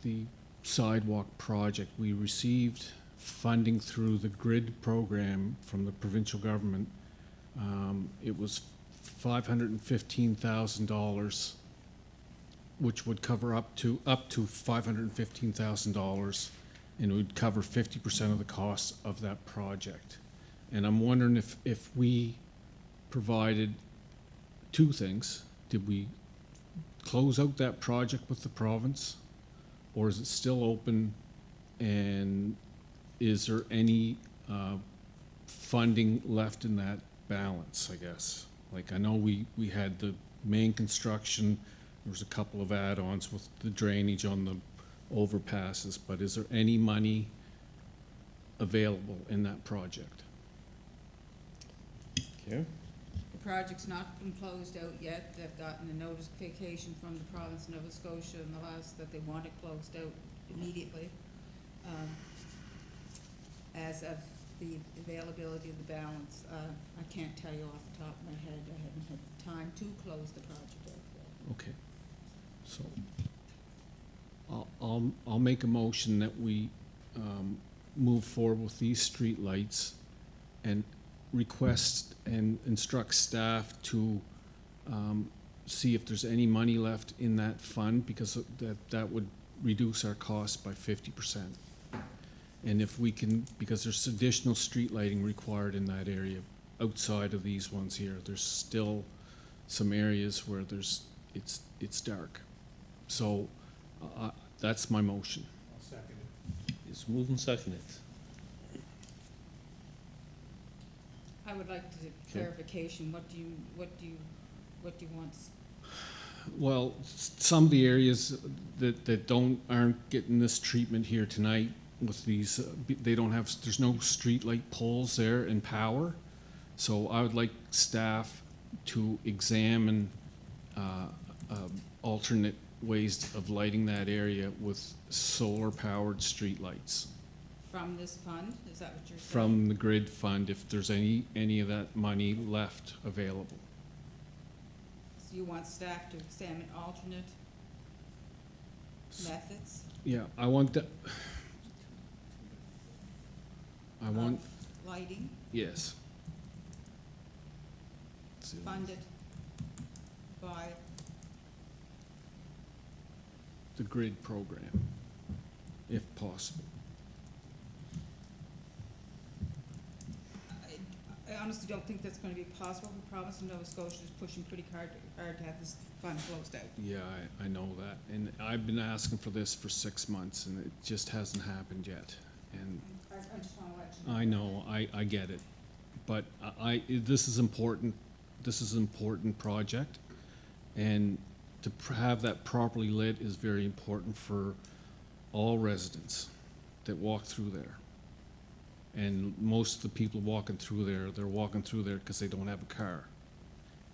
the sidewalk project. We received funding through the GRID program from the provincial government. It was $515,000, which would cover up to $515,000, and it would cover 50% of the cost of that project. And I'm wondering if we provided 2 things. Did we close out that project with the province, or is it still open? And is there any funding left in that balance, I guess? Like, I know we had the main construction, there was a couple of add-ons with the drainage on the overpasses, but is there any money available in that project? Okay. The project's not been closed out yet. They've gotten a notification from the province of Nova Scotia in the last that they want it closed out immediately. As of the availability of the balance, I can't tell you off the top of my head. I haven't had time to close the project out yet. Okay. So, I'll make a motion that we move forward with these streetlights and request and instruct staff to see if there's any money left in that fund, because that would reduce our cost by 50%. And if we can, because there's additional street lighting required in that area outside of these ones here. There's still some areas where it's dark. So that's my motion. I'll second it. It's moved and seconded. I would like clarification. What do you want? Well, some of the areas that aren't getting this treatment here tonight with these, they don't have, there's no street light poles there and power. So I would like staff to examine alternate ways of lighting that area with solar-powered streetlights. From this fund, is that what you're saying? From the grid fund, if there's any of that money left available. So you want staff to examine alternate methods? Yeah, I want that. I want, of lighting, yes. funded by, The grid program, if possible. I honestly don't think that's gonna be possible. The province of Nova Scotia is pushing pretty hard to have this fund closed out. Yeah, I know that. And I've been asking for this for 6 months, and it just hasn't happened yet. And I just wanna let you know. I know, I get it. But this is important. This is an important project. And to have that properly lit is very important for all residents that walk through there. And most of the people walking through there, they're walking through there because they don't have a car.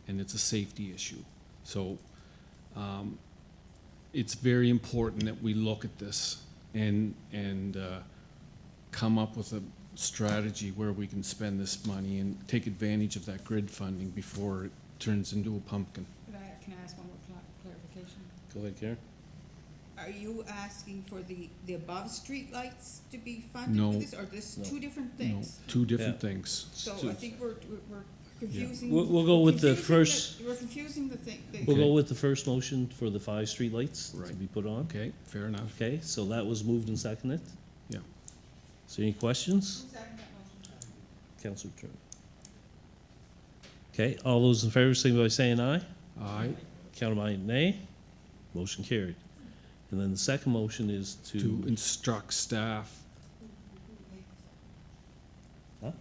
And it's a safety issue. So it's very important that we look at this and come up with a strategy where we can spend this money and take advantage of that grid funding before it turns into a pumpkin. Can I ask one more clarification? Go ahead, Karen. Are you asking for the above streetlights to be funded No. with this, or this two different No, things? two different Yeah. things. So I think we're confusing. We'll go with the first. We're confusing the thing. We'll go with the first motion for the 5 streetlights to Right. be put on. Okay, fair enough. Okay, so that was moved and seconded. Yeah. So any questions? Who seconded that motion? Councillor Turner. Okay, all those in favor, signify by saying aye. Aye. Count by nay. Motion carried. And then the second motion is To instruct staff. Huh?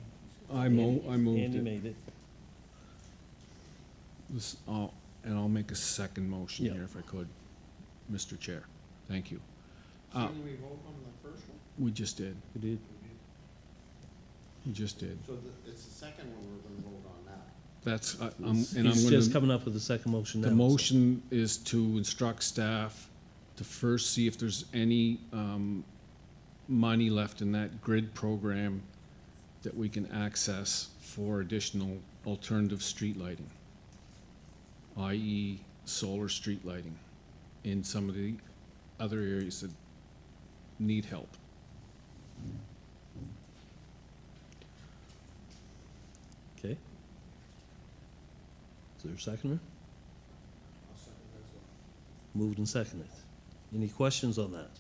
I moved Andy it. made it. And I'll make a second motion Yeah. here if I could, Mr. Chair. Thank you. Didn't we vote on the first one? We just did. We did. We just did. So it's the second one we're gonna vote on now. That's, He's just coming up with the second motion now. the motion is to instruct staff to first see if there's any money left in that grid program that we can access for additional alternative street lighting, i.e. solar street lighting in some of the other areas that need help. Okay. Is there a seconder? I'll second that as well. Moved and seconded. Any questions on that?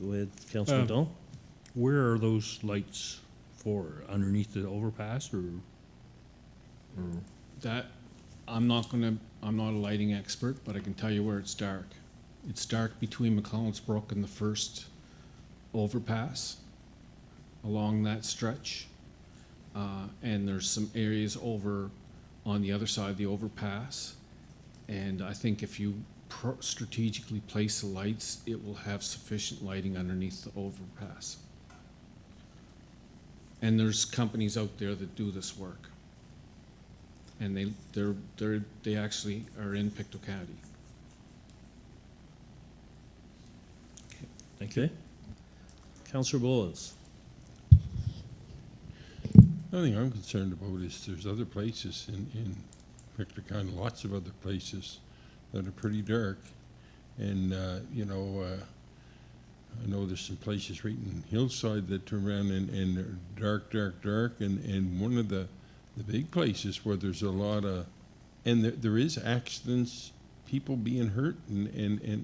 Go ahead, Councillor McDonald. Where are those lights for? Underneath the overpass or? That, I'm not a lighting expert, but I can tell you where it's dark. It's dark between McCollum's Brook and the first overpass along that stretch. And there's some areas over on the other side of the overpass. And I think if you strategically place the lights, it will have sufficient lighting underneath the overpass. And there's companies out there that do this work. And they actually are in Pictou County. Thank you. Councillor Boyles. The only thing I'm concerned about is there's other places in Pictou and lots of other places that are pretty dark. And, I know there's some places right in Hillside that turn around and they're dark, dark, dark. And one of the big places where there's a lot of, and there is accidents, people being hurt, and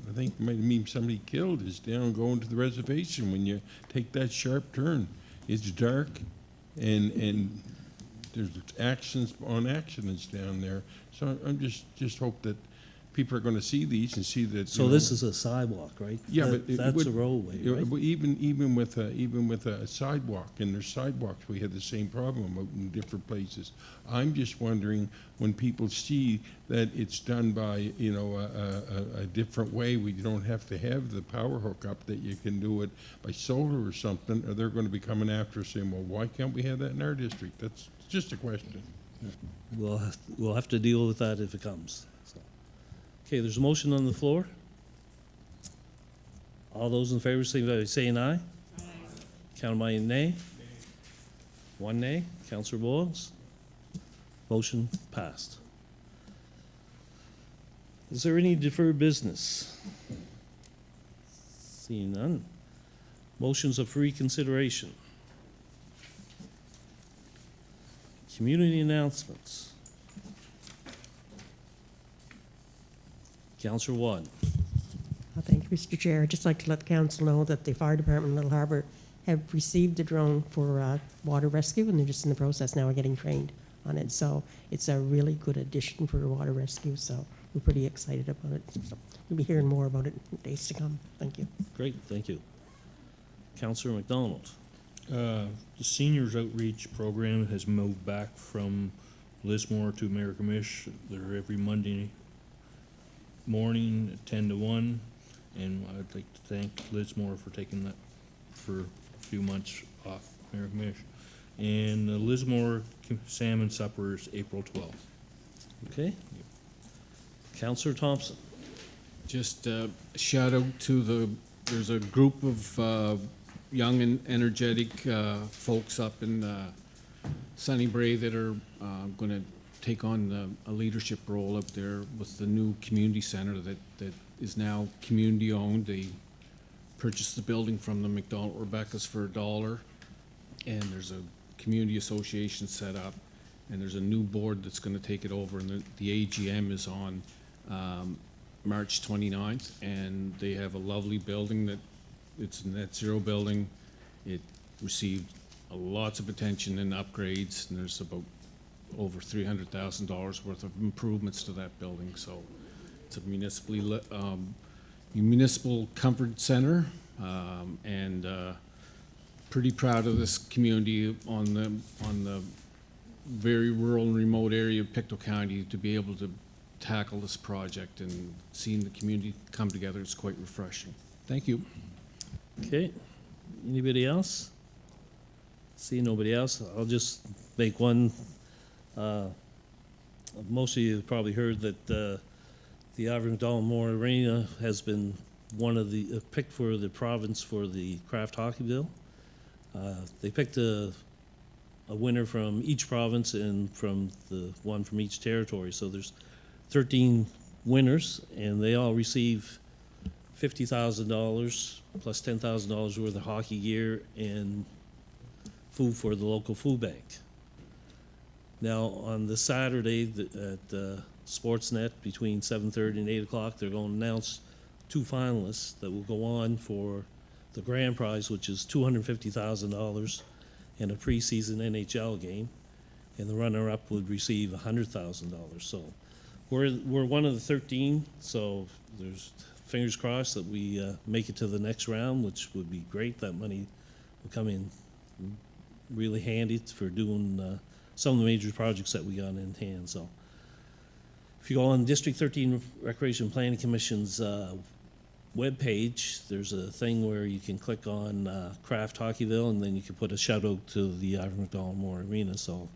I think might mean somebody killed is down going to the reservation when you take that sharp turn. It's dark, and there's accidents down there. So I'm just hope that people are going to see these and see that. So this is a sidewalk, right? Yeah, That- but that's a roadway, right? But even with a sidewalk, and there's sidewalks, we have the same problem out in different places. I'm just wondering when people see that it's done by a different way. We don't have to have the power hookup, that you can do it by solar or something. Or they're going to be coming after us saying, well, why can't we have that in our district? That's just a question. We'll have to deal with that if it comes. So. Okay, there's a motion on the floor. All those in favor, signify by saying aye. Aye. Count by nay. One nay. Councillor Boyles. Motion passed. Is there any deferred business? Seeing none. Motions of reconsideration. Community announcements. Councillor Watt. Thank you, Mr. Chair. I'd just like to let the council know that the fire department in Little Harbour have received the drone for water rescue, and they're just in the process now of getting trained on it. So it's a really good addition for water rescue, so we're pretty excited about it. So we'll be hearing more about it in days to come. Thank you. Great, thank you. Councillor McDonald. The seniors outreach program has moved back from Lismore to Miramichi. They're every Monday morning at 10 to 1, and I'd like to thank Lismore for taking that for a few months off Miramichi. And the Lismore Salmon Supper is April 12th. Okay. Councillor Thompson. Just a shout out to there's a group of young and energetic folks up in Sunnybray that are going to take on a leadership role up there with the new community center that is now community owned. They purchased the building from the McDonald Rebecca's for $1, and there's a community association set up, and there's a new board that's going to take it over, and the AGM is on March 29th, and they have a lovely building that it's a net zero building. It received lots of attention and upgrades, and there's about over $300,000 worth of improvements to that building. So it's a municipal comfort center, and pretty proud of this community on the very rural and remote area of Pictou County to be able to tackle this project, and seeing the community come together is quite refreshing. Thank you. Okay. Anybody else? See nobody else. I'll just make one. Most of you have probably heard that the Ivory McDonald Moore Arena has been one of the picked for the province for the Craft Hockeyville. They picked a winner from each province and from the one from each territory. So there's 13 winners, and they all receive $50,000 plus $10,000 worth of hockey gear and food for the local food bank. Now, on the Saturday at Sportsnet between 7:30 and 8 o'clock, they're going to announce 2 finalists that will go on for the grand prize, which is $250,000 and a preseason NHL game, and the runner-up would receive $100,000. So we're one of the 13, so there's fingers crossed that we make it to the next round, which would be great. That money will come in really handy for doing some of the major projects that we got in hand. So if you go on District 13 Recreation Planning Commission's webpage, there's a thing where you can click on Craft Hockeyville, and then you can put a shout out to the Ivory McDonald Moore Arena. So,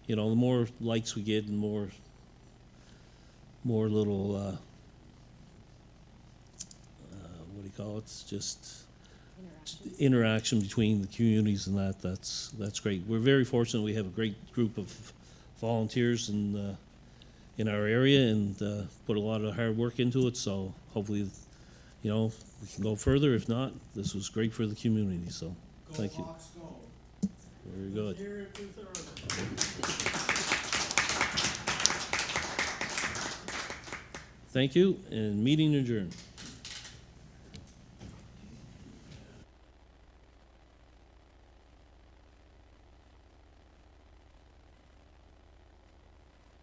the more likes we get and more little what do you call it? It's just interaction between the communities, and that's great. We're very fortunate. We have a great group of volunteers and in our area and put a lot of hard work into it, so hopefully, you know, we can go further. If not, this was great for the community, so thank you. Very good. Thank you, and meeting adjourned.